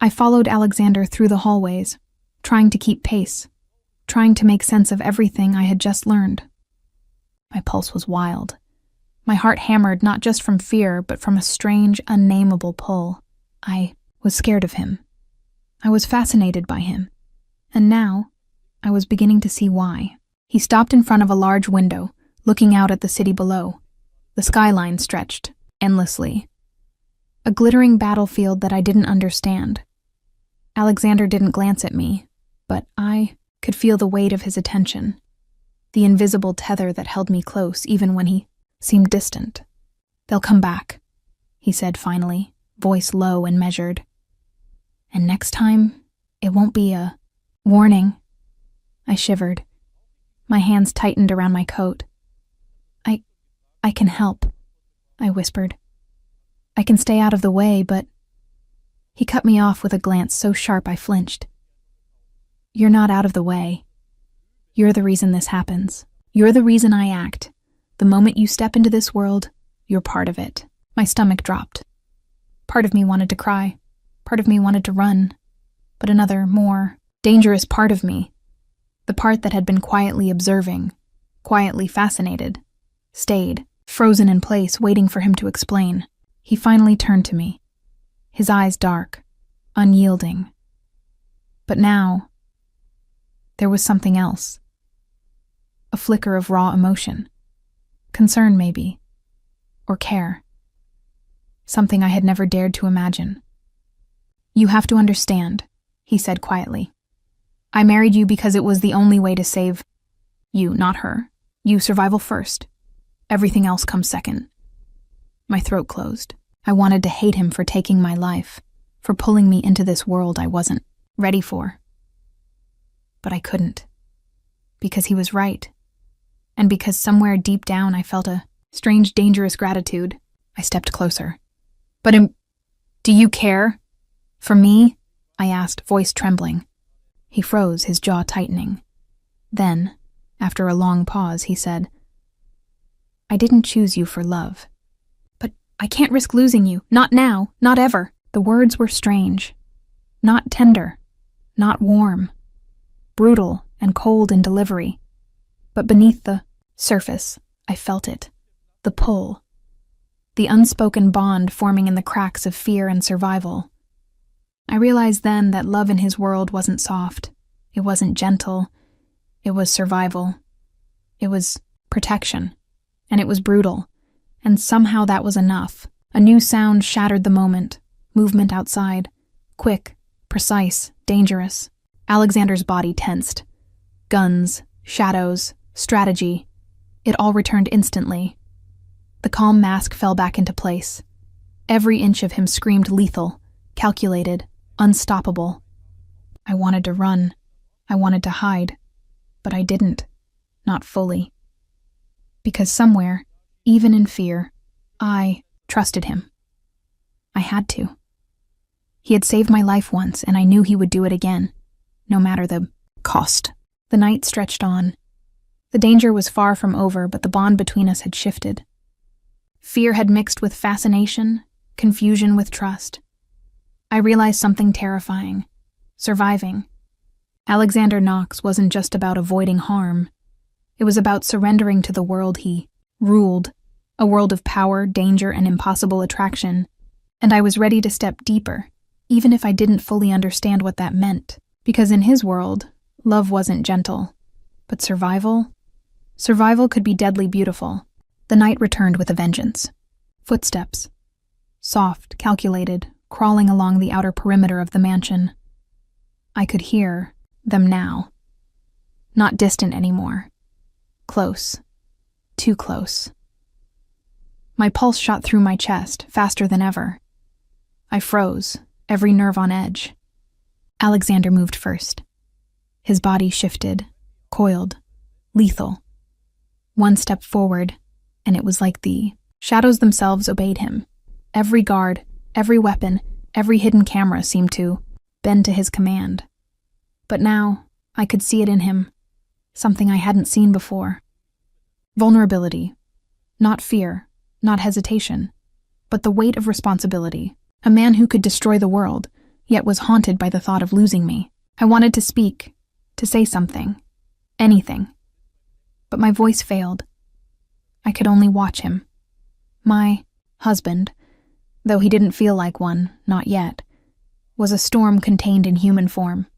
I followed Alexander through the hallways, trying to keep pace, trying to make sense of everything I had just learned. My pulse was wild. My heart hammered not just from fear, but from a strange, unnameable pull. I was scared of him. I was fascinated by him. And now, I was beginning to see why. He stopped in front of a large window, looking out at the city below. The skyline stretched, endlessly. A glittering battlefield that I didn't understand. Alexander didn't glance at me, but I could feel the weight of his attention, the invisible tether that held me close even when he seemed distant. "They'll come back," he said finally, voice low and measured. "And next time, it won't be a warning." I shivered. My hands tightened around my coat. I can help," I whispered. "I can stay out of the way, but..." He cut me off with a glance so sharp I flinched. "You're not out of the way. You're the reason this happens. You're the reason I act. The moment you step into this world, you're part of it." My stomach dropped. Part of me wanted to cry. Part of me wanted to run. But another, more dangerous part of me, the part that had been quietly observing, quietly fascinated, stayed, frozen in place, waiting for him to explain. He finally turned to me, his eyes dark, unyielding. But now, there was something else. A flicker of raw emotion. Concern, maybe. Or care. Something I had never dared to imagine. "You have to understand," he said quietly. "I married you because it was the only way to save you, not her. You survival first. Everything else comes second." My throat closed. I wanted to hate him for taking my life, for pulling me into this world I wasn't ready for. But I couldn't. Because he was right. And because somewhere deep down I felt a strange, dangerous gratitude. I stepped closer. "But do you care? For me?" I asked, voice trembling. He froze, his jaw tightening. Then, after a long pause, he said, "I didn't choose you for love. But I can't risk losing you. Not now. Not ever." The words were strange. Not tender. Not warm. Brutal and cold in delivery. But beneath the surface, I felt it. The pull. The unspoken bond forming in the cracks of fear and survival. I realized then that love in his world wasn't soft. It wasn't gentle. It was survival. It was protection. And it was brutal. And somehow that was enough. A new sound shattered the moment. Movement outside. Quick, precise, dangerous. Alexander's body tensed. Guns, shadows, strategy. It all returned instantly. The calm mask fell back into place. Every inch of him screamed lethal, calculated, unstoppable. I wanted to run. I wanted to hide. But I didn't. Not fully. because somewhere, even in fear, I trusted him. I had to. He had saved my life once, and I knew he would do it again, no matter the cost. The night stretched on. The danger was far from over, but the bond between us had shifted. Fear had mixed with fascination, confusion with trust. I realized something terrifying. Surviving. Alexander Knox wasn't just about avoiding harm. It was about surrendering to the world he ruled, a world of power, danger, and impossible attraction. And I was ready to step deeper, even if I didn't fully understand what that meant. Because in his world, love wasn't gentle. But survival could be deadly beautiful. The night returned with a vengeance. Footsteps. Soft, calculated, crawling along the outer perimeter of the mansion. I could hear them now. Not distant anymore. Close. Too close. My pulse shot through my chest, faster than ever. I froze, every nerve on edge. Alexander moved first. His body shifted, coiled, lethal. One step forward, and it was like the shadows themselves obeyed him. Every guard, every weapon, every hidden camera seemed to bend to his command. But now, I could see it in him, something I hadn't seen before. Vulnerability. Not fear, not hesitation, but the weight of responsibility. A man who could destroy the world, yet was haunted by the thought of losing me. I wanted to speak, to say something, anything. But my voice failed. I could only watch him. My husband, though he didn't feel like one, not yet, was a storm contained in human form.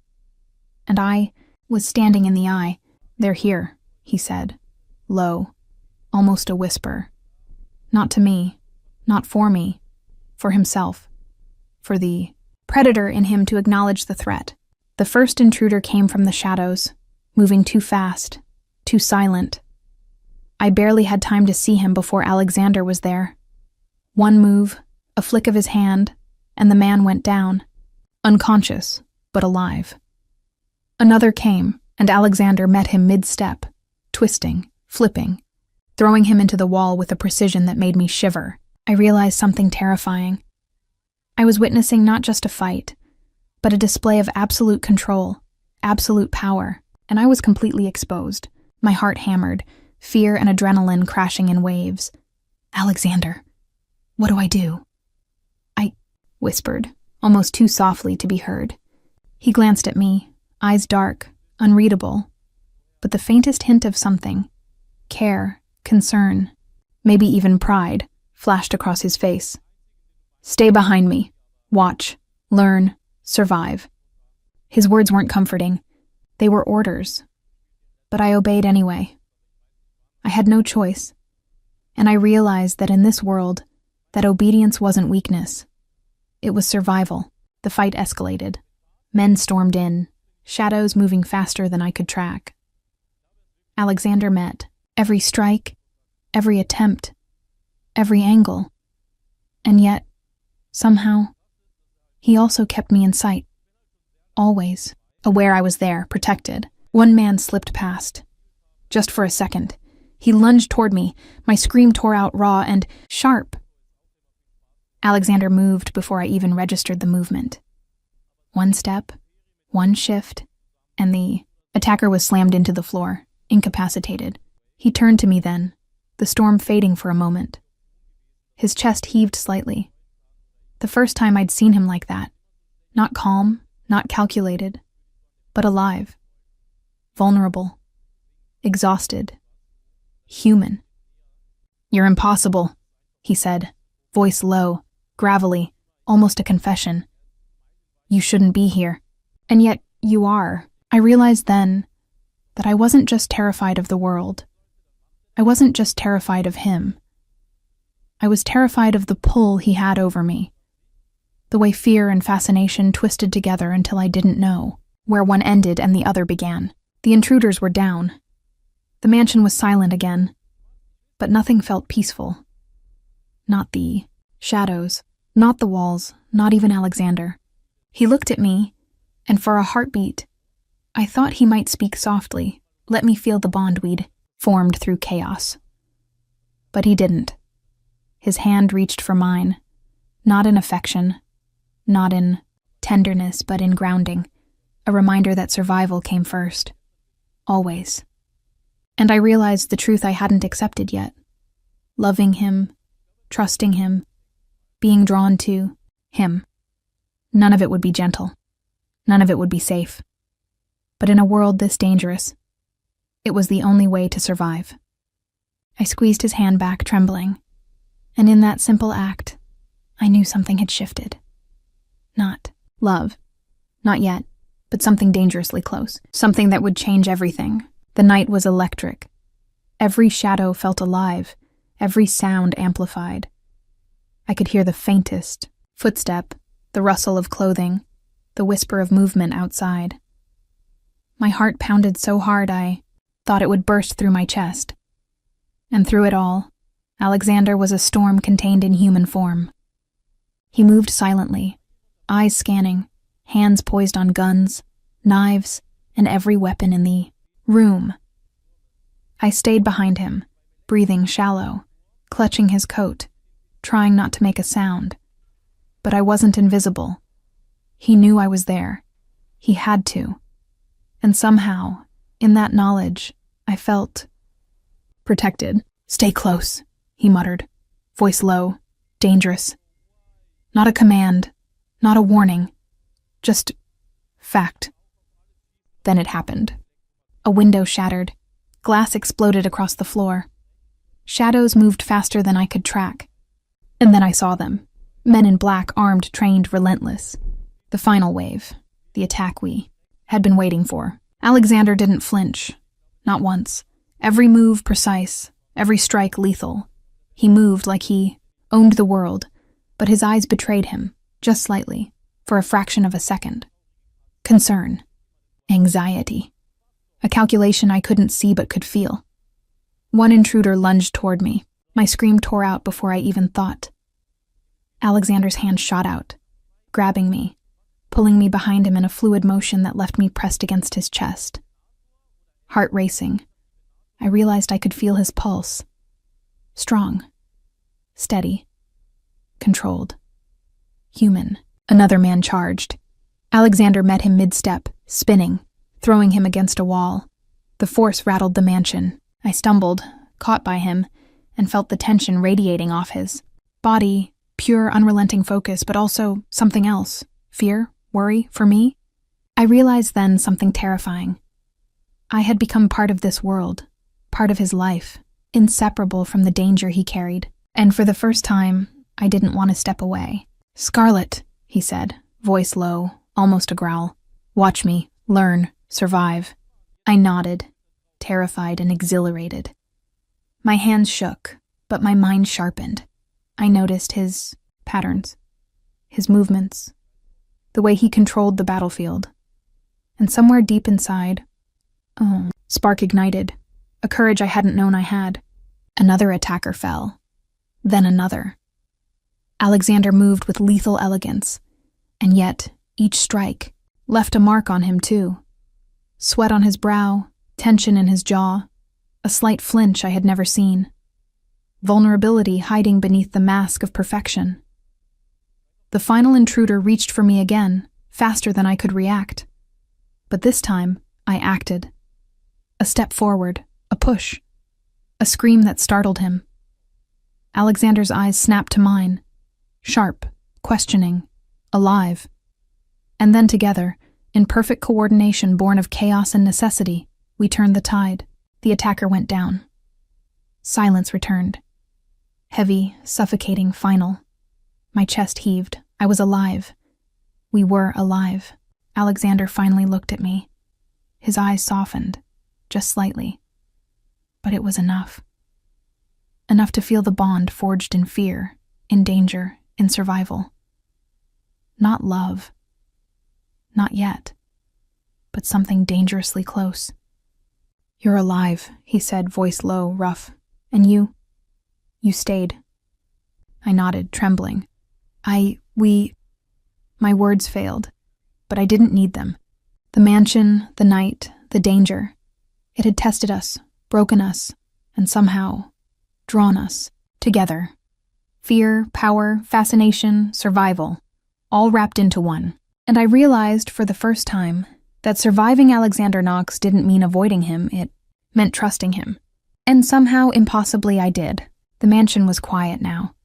And I was standing in the eye. "They're here," he said, low, almost a whisper. Not to me, not for me, for himself, for the predator in him to acknowledge the threat. The first intruder came from the shadows, moving too fast, too silent. I barely had time to see him before Alexander was there. One move, a flick of his hand, and the man went down, unconscious, but alive. Another came, and Alexander met him mid-step, twisting, flipping, throwing him into the wall with a precision that made me shiver. I realized something terrifying. I was witnessing not just a fight, but a display of absolute control, absolute power, and I was completely exposed. My heart hammered, fear and adrenaline crashing in waves. "Alexander, what do I do?" I whispered, almost too softly to be heard. He glanced at me, eyes dark, unreadable, but the faintest hint of something, care, concern, maybe even pride, flashed across his face. "Stay behind me. Watch, learn, survive." His words weren't comforting. They were orders. But I obeyed anyway. I had no choice. And I realized that in this world, that obedience wasn't weakness. It was survival. The fight escalated. Men stormed in, shadows moving faster than I could track. Alexander met. Every strike, every attempt, every angle. And yet, somehow, he also kept me in sight. Always. Aware I was there, protected. One man slipped past. Just for a second. He lunged toward me. My scream tore out raw and sharp. Alexander moved before I even registered the movement. One step, one shift, and the attacker was slammed into the floor, incapacitated. He turned to me then, the storm fading for a moment. His chest heaved slightly. The first time I'd seen him like that. Not calm, not calculated, but alive. Vulnerable. Exhausted. Human. "You're impossible," he said, voice low, gravelly, almost a confession. "You shouldn't be here. And yet, you are." I realized then that I wasn't just terrified of the world. I wasn't just terrified of him. I was terrified of the pull he had over me. The way fear and fascination twisted together until I didn't know where one ended and the other began. The intruders were down. The mansion was silent again, but nothing felt peaceful. Not the shadows, not the walls, not even Alexander. He looked at me, and for a heartbeat, I thought he might speak softly, let me feel the bond we'd formed through chaos. But he didn't. His hand reached for mine, not in affection, not in tenderness, but in grounding, a reminder that survival came first. Always. And I realized the truth I hadn't accepted yet. Loving him, trusting him, being drawn to him. None of it would be gentle. None of it would be safe. But in a world this dangerous, it was the only way to survive. I squeezed his hand back, trembling, and in that simple act, I knew something had shifted. Not love. Not yet, but something dangerously close. Something that would change everything. The night was electric. Every shadow felt alive, every sound amplified. I could hear the faintest footstep, the rustle of clothing, the whisper of movement outside. My heart pounded so hard I thought it would burst through my chest. And through it all, Alexander was a storm contained in human form. He moved silently, eyes scanning, hands poised on guns, knives, and every weapon in the room. I stayed behind him, breathing shallow, clutching his coat, trying not to make a sound. But I wasn't invisible. He knew I was there. He had to. And somehow, in that knowledge, I felt protected. "Stay close," he muttered, voice low, dangerous. Not a command, not a warning, just fact. Then it happened. A window shattered. Glass exploded across the floor. Shadows moved faster than I could track. And then I saw them. Men in black, armed, trained, relentless. The final wave. The attack we had been waiting for. Alexander didn't flinch. Not once. Every move precise. Every strike lethal. He moved like he owned the world, but his eyes betrayed him, just slightly, for a fraction of a second. Concern. Anxiety. A calculation I couldn't see but could feel. One intruder lunged toward me. My scream tore out before I even thought. Alexander's hand shot out, grabbing me, pulling me behind him in a fluid motion that left me pressed against his chest. Heart racing. I realized I could feel his pulse. Strong. Steady. Controlled. Human. Another man charged. Alexander met him mid-step, spinning, throwing him against a wall. The force rattled the mansion. I stumbled, caught by him, and felt the tension radiating off his body, pure, unrelenting focus, but also something else. Fear, worry, for me. I realized then something terrifying. I had become part of this world, part of his life, inseparable from the danger he carried. And for the first time, I didn't want to step away. "Scarlet," he said, voice low, almost a growl. "Watch me, learn, survive." I nodded, terrified and exhilarated. My hands shook, but my mind sharpened. I noticed his patterns, his movements, the way he controlled the battlefield. And somewhere deep inside, spark ignited, a courage I hadn't known I had. Another attacker fell, then another. Alexander moved with lethal elegance, and yet each strike left a mark on him too. Sweat on his brow, tension in his jaw, a slight flinch I had never seen. Vulnerability hiding beneath the mask of perfection. The final intruder reached for me again, faster than I could react. But this time, I acted. A step forward, a push, a scream that startled him. Alexander's eyes snapped to mine, sharp, questioning, alive. And then together, in perfect coordination born of chaos and necessity, we turned the tide. The attacker went down. Silence returned. Heavy, suffocating, final. My chest heaved. I was alive. We were alive. Alexander finally looked at me. His eyes softened, just slightly. But it was enough. Enough to feel the bond forged in fear, in danger, in survival. Not love. Not yet. But something dangerously close. "You're alive," he said, voice low, rough. "And you? You stayed." I nodded, trembling. My words failed, but I didn't need them. The mansion, the night, the danger. It had tested us, broken us, and somehow drawn us, together. Fear, power, fascination, survival, all wrapped into one. And I realized for the first time that surviving Alexander Knox didn't mean avoiding him, it meant trusting him. And somehow, impossibly, I did. The mansion was quiet now.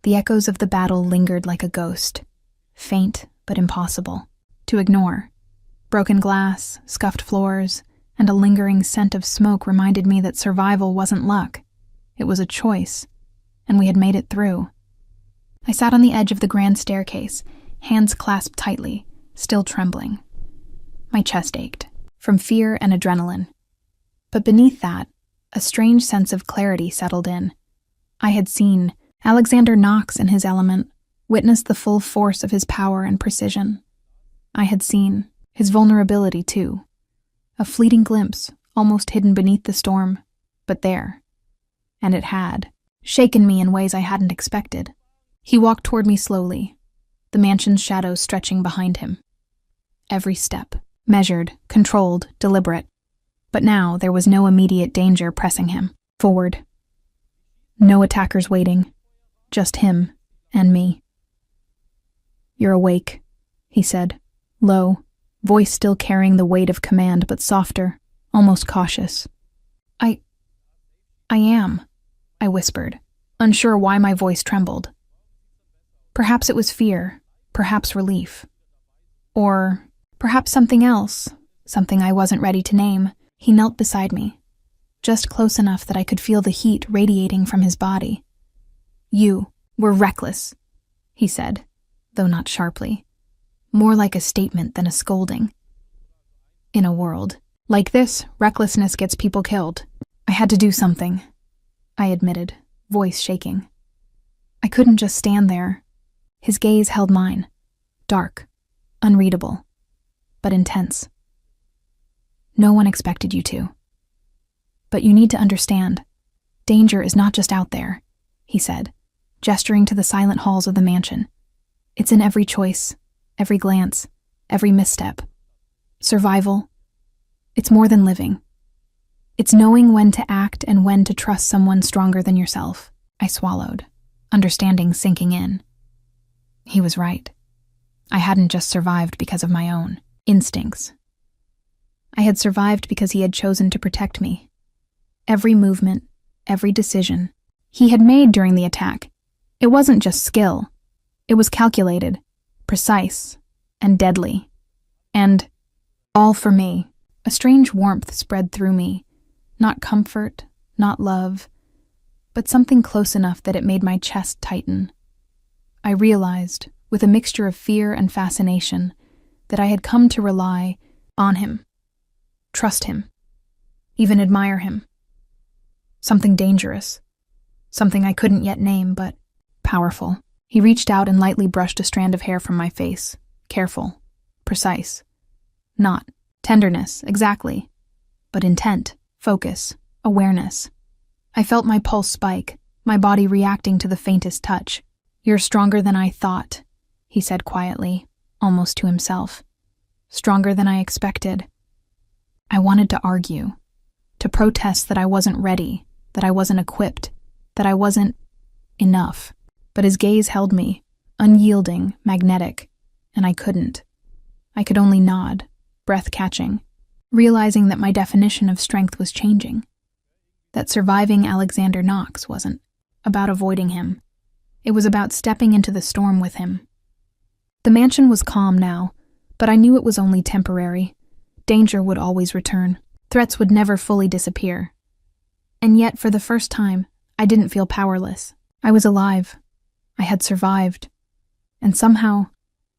The echoes of the battle lingered like a ghost, faint but impossible to ignore. Broken glass, scuffed floors, and a lingering scent of smoke reminded me that survival wasn't luck. It was a choice, and we had made it through. I sat on the edge of the grand staircase, hands clasped tightly, still trembling. My chest ached, from fear and adrenaline. But beneath that, a strange sense of clarity settled in. I had seen Alexander Knox in his element, witnessed the full force of his power and precision. I had seen his vulnerability, too. A fleeting glimpse, almost hidden beneath the storm, but there. And it had shaken me in ways I hadn't expected. He walked toward me slowly, the mansion's shadows stretching behind him. Every step, measured, controlled, deliberate. But now there was no immediate danger pressing him forward. No attackers waiting, just him and me. "You're awake," he said, low, voice still carrying the weight of command but softer, almost cautious. I am," I whispered, unsure why my voice trembled. Perhaps it was fear, perhaps relief. Or perhaps something else, something I wasn't ready to name. He knelt beside me, just close enough that I could feel the heat radiating from his body. "You were reckless," he said, though not sharply, more like a statement than a scolding. "In a world like this, recklessness gets people killed. I had to do something," I admitted, voice shaking. I couldn't just stand there. His gaze held mine, dark, unreadable, but intense. "No one expected you to. But you need to understand, danger is not just out there," he said, gesturing to the silent halls of the mansion. "It's in every choice, every glance, every misstep. Survival, it's more than living. It's knowing when to act and when to trust someone stronger than yourself." I swallowed, understanding sinking in. He was right. I hadn't just survived because of my own instincts. I had survived because he had chosen to protect me. Every movement, every decision he had made during the attack, it wasn't just skill. It was calculated, precise, and deadly. And all for me. A strange warmth spread through me. Not comfort, not love, but something close enough that it made my chest tighten. I realized, with a mixture of fear and fascination, that I had come to rely on him, trust him, even admire him. Something dangerous, something I couldn't yet name, but powerful. He reached out and lightly brushed a strand of hair from my face, careful, precise. Not tenderness, exactly, but intent, focus, awareness. I felt my pulse spike, my body reacting to the faintest touch. "You're stronger than I thought," he said quietly, almost to himself. "Stronger than I expected." I wanted to argue, to protest that I wasn't ready, that I wasn't equipped, that I wasn't enough. But his gaze held me, unyielding, magnetic, and I couldn't. I could only nod, breath catching, realizing that my definition of strength was changing. That surviving Alexander Knox wasn't about avoiding him. It was about stepping into the storm with him. The mansion was calm now, but I knew it was only temporary. Danger would always return. Threats would never fully disappear. And yet, for the first time, I didn't feel powerless. I was alive. I had survived. And somehow,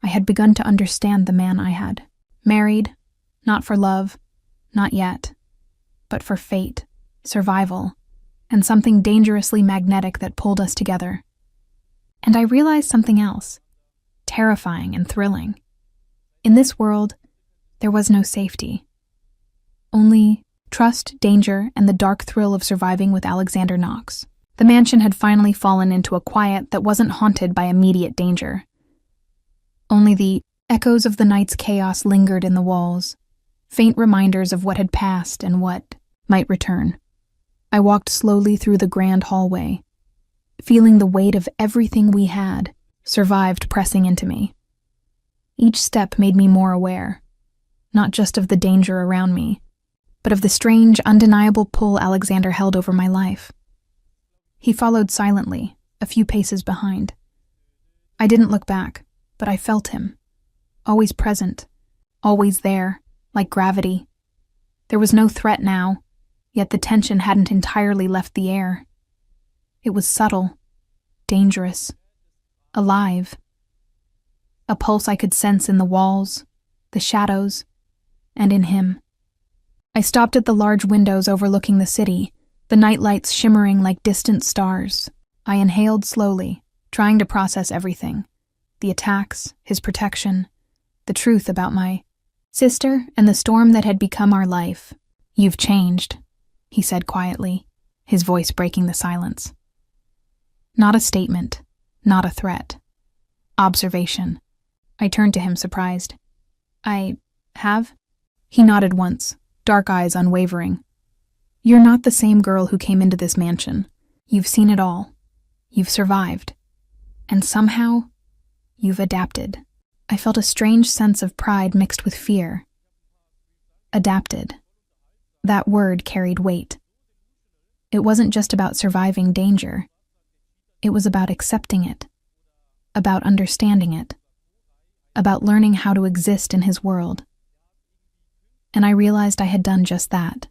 I had begun to understand the man I had. Married, not for love, not yet, but for fate, survival, and something dangerously magnetic that pulled us together. And I realized something else, terrifying and thrilling. In this world, there was no safety. Only trust, danger, and the dark thrill of surviving with Alexander Knox. The mansion had finally fallen into a quiet that wasn't haunted by immediate danger. Only the echoes of the night's chaos lingered in the walls, faint reminders of what had passed and what might return. I walked slowly through the grand hallway, feeling the weight of everything we had survived pressing into me. Each step made me more aware, not just of the danger around me, but of the strange, undeniable pull Alexander held over my life. He followed silently, a few paces behind. I didn't look back, but I felt him, always present, always there, like gravity. There was no threat now, yet the tension hadn't entirely left the air. It was subtle, dangerous, alive. A pulse I could sense in the walls, the shadows, and in him. I stopped at the large windows overlooking the city, the night lights shimmering like distant stars. I inhaled slowly, trying to process everything. The attacks, his protection, the truth about my sister and the storm that had become our life. "You've changed," he said quietly, his voice breaking the silence. Not a statement, not a threat. Observation. I turned to him, surprised. "I have?" He nodded once, dark eyes unwavering. "You're not the same girl who came into this mansion. You've seen it all. You've survived. And somehow, you've adapted." I felt a strange sense of pride mixed with fear. Adapted. That word carried weight. It wasn't just about surviving danger. It was about accepting it, about understanding it, about learning how to exist in his world. And I realized I had done just that.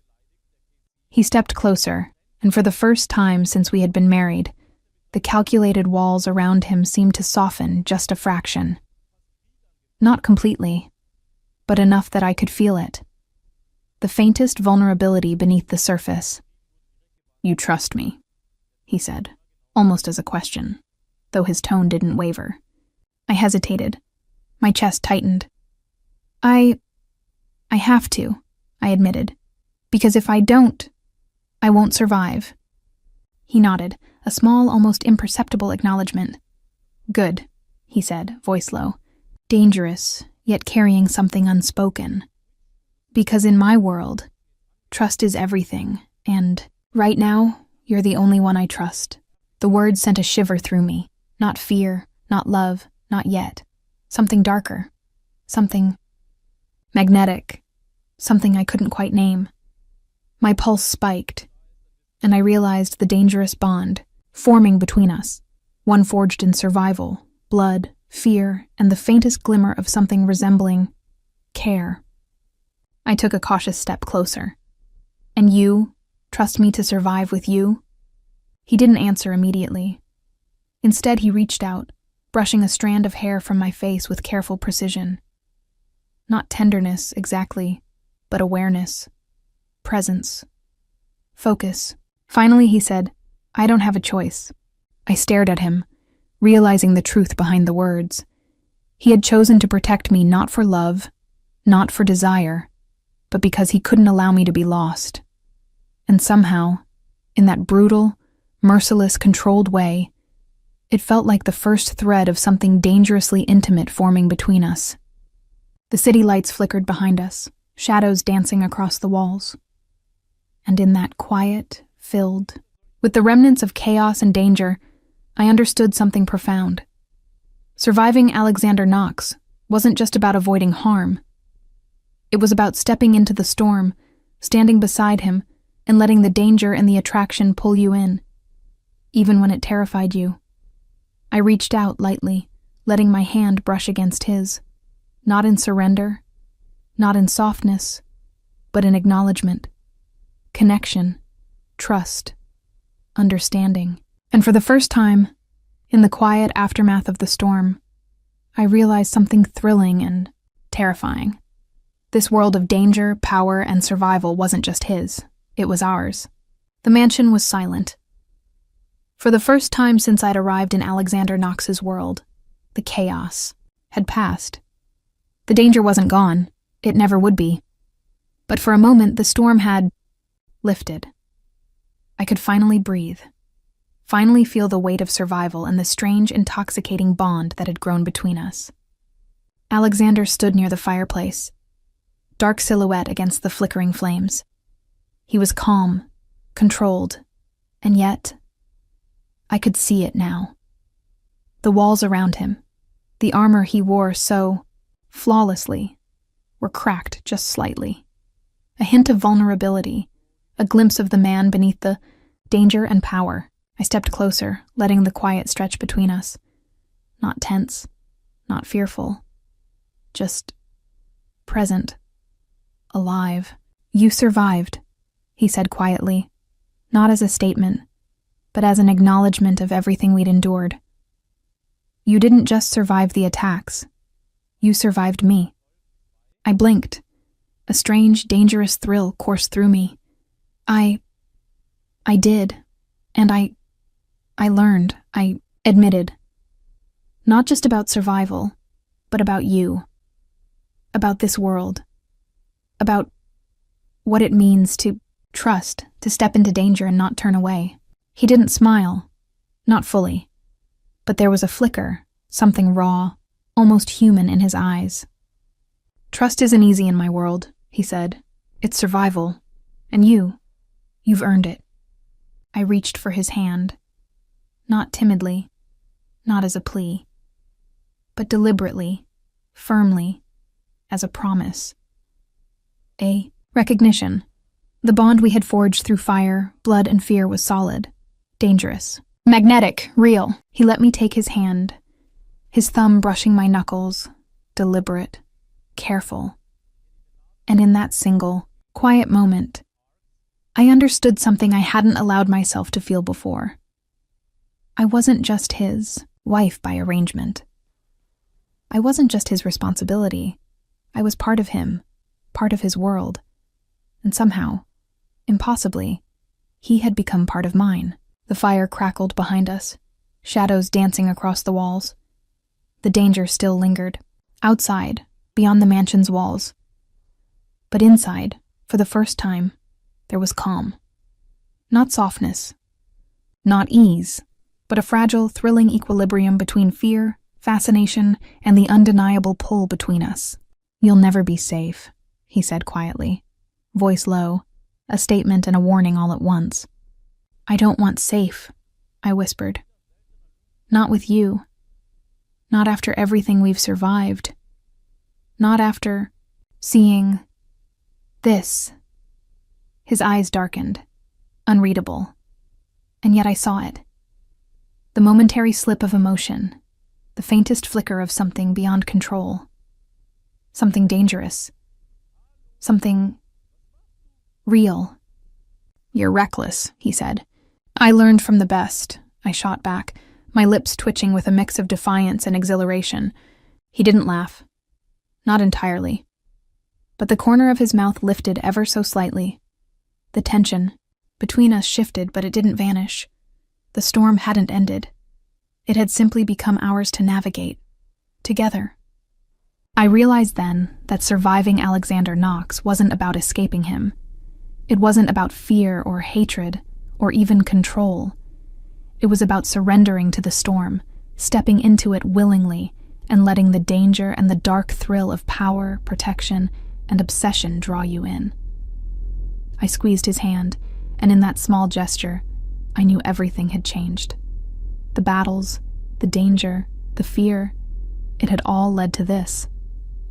He stepped closer, and for the first time since we had been married, the calculated walls around him seemed to soften just a fraction. Not completely, but enough that I could feel it. The faintest vulnerability beneath the surface. "You trust me," he said, almost as a question, though his tone didn't waver. I hesitated. My chest tightened. I have to," I admitted, "because if I don't, I won't survive." He nodded, a small, almost imperceptible acknowledgement. "Good," he said, voice low. "Dangerous, yet carrying something unspoken. Because in my world, trust is everything, and right now, you're the only one I trust." The words sent a shiver through me. Not fear, not love, not yet. Something darker. Something magnetic. Something I couldn't quite name. My pulse spiked, and I realized the dangerous bond forming between us, one forged in survival, blood, fear, and the faintest glimmer of something resembling care. I took a cautious step closer. "And you trust me to survive with you?" He didn't answer immediately. Instead, he reached out, brushing a strand of hair from my face with careful precision. Not tenderness, exactly, but awareness, presence, focus. Finally, he said, "I don't have a choice." I stared at him, realizing the truth behind the words. He had chosen to protect me not for love, not for desire, but because he couldn't allow me to be lost. And somehow, in that brutal, merciless, controlled way, it felt like the first thread of something dangerously intimate forming between us. The city lights flickered behind us, shadows dancing across the walls. And in that quiet, filled, with the remnants of chaos and danger, I understood something profound. Surviving Alexander Knox wasn't just about avoiding harm. It was about stepping into the storm, standing beside him, and letting the danger and the attraction pull you in, even when it terrified you. I reached out lightly, letting my hand brush against his, not in surrender, not in softness, but in acknowledgement, connection, trust, understanding. And for the first time, in the quiet aftermath of the storm, I realized something thrilling and terrifying. This world of danger, power, and survival wasn't just his, it was ours. The mansion was silent. For the first time since I'd arrived in Alexander Knox's world, the chaos had passed. The danger wasn't gone, it never would be. But for a moment, the storm had lifted. I could finally breathe, finally feel the weight of survival and the strange, intoxicating bond that had grown between us. Alexander stood near the fireplace, dark silhouette against the flickering flames. He was calm, controlled, and yet I could see it now. The walls around him, the armor he wore so flawlessly, were cracked just slightly. A hint of vulnerability, a glimpse of the man beneath the danger and power. I stepped closer, letting the quiet stretch between us. Not tense, not fearful, just present, alive. "You survived," he said quietly, not as a statement, but as an acknowledgement of everything we'd endured. "You didn't just survive the attacks. You survived me." I blinked. A strange, dangerous thrill coursed through me. I did, and I learned, I admitted. Not just about survival, but about you. About this world. About what it means to trust, to step into danger and not turn away. He didn't smile, not fully, but there was a flicker, something raw, almost human in his eyes. "Trust isn't easy in my world," he said. "It's survival. And you've earned it." I reached for his hand, not timidly, not as a plea, but deliberately, firmly, as a promise. A recognition. The bond we had forged through fire, blood, and fear was solid, dangerous, magnetic, real. He let me take his hand, his thumb brushing my knuckles, deliberate, careful. And in that single, quiet moment, I understood something I hadn't allowed myself to feel before. I wasn't just his wife by arrangement. I wasn't just his responsibility. I was part of him, part of his world. And somehow, impossibly, he had become part of mine. The fire crackled behind us, shadows dancing across the walls. The danger still lingered, outside, beyond the mansion's walls. But inside, for the first time, there was calm. Not softness, not ease, but a fragile, thrilling equilibrium between fear, fascination, and the undeniable pull between us. "You'll never be safe," he said quietly, voice low, a statement and a warning all at once. "I don't want safe," I whispered. "Not with you. Not after everything we've survived. Not after seeing this." His eyes darkened, unreadable, and yet I saw it. The momentary slip of emotion, the faintest flicker of something beyond control, something dangerous, something real. "You're reckless," he said. "I learned from the best," I shot back, my lips twitching with a mix of defiance and exhilaration. He didn't laugh. Not entirely. But the corner of his mouth lifted ever so slightly. The tension between us shifted, but it didn't vanish. The storm hadn't ended. It had simply become ours to navigate, together. I realized then that surviving Alexander Knox wasn't about escaping him. It wasn't about fear or hatred or even control. It was about surrendering to the storm, stepping into it willingly, and letting the danger and the dark thrill of power, protection, and obsession draw you in. I squeezed his hand, and in that small gesture, I knew everything had changed. The battles, the danger, the fear, it had all led to this.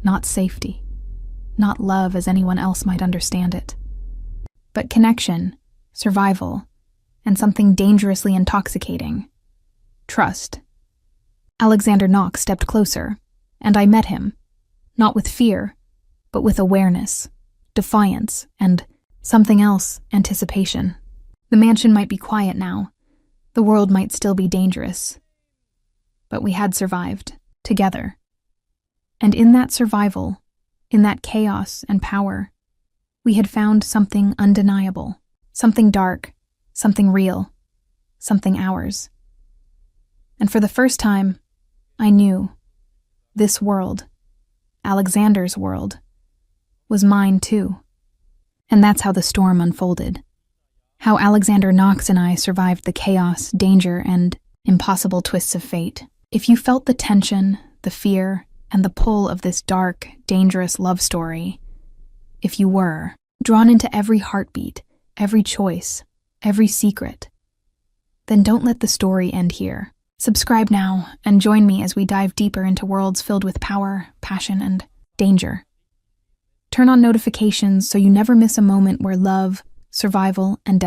Not safety, not love as anyone else might understand it, but connection, survival, and something dangerously intoxicating. Trust. Alexander Knox stepped closer, and I met him, not with fear, but with awareness, defiance, and something else, anticipation. The mansion might be quiet now. The world might still be dangerous. But we had survived, together. And in that survival, in that chaos and power, we had found something undeniable, something dark, something real, something ours. And for the first time, I knew this world, Alexander's world, was mine too. And that's how the storm unfolded. How Alexander Knox and I survived the chaos, danger, and impossible twists of fate. If you felt the tension, the fear, and the pull of this dark, dangerous love story, if you were drawn into every heartbeat, every choice, every secret, then don't let the story end here. Subscribe now and join me as we dive deeper into worlds filled with power, passion, and danger. Turn on notifications so you never miss a moment where love, survival, and death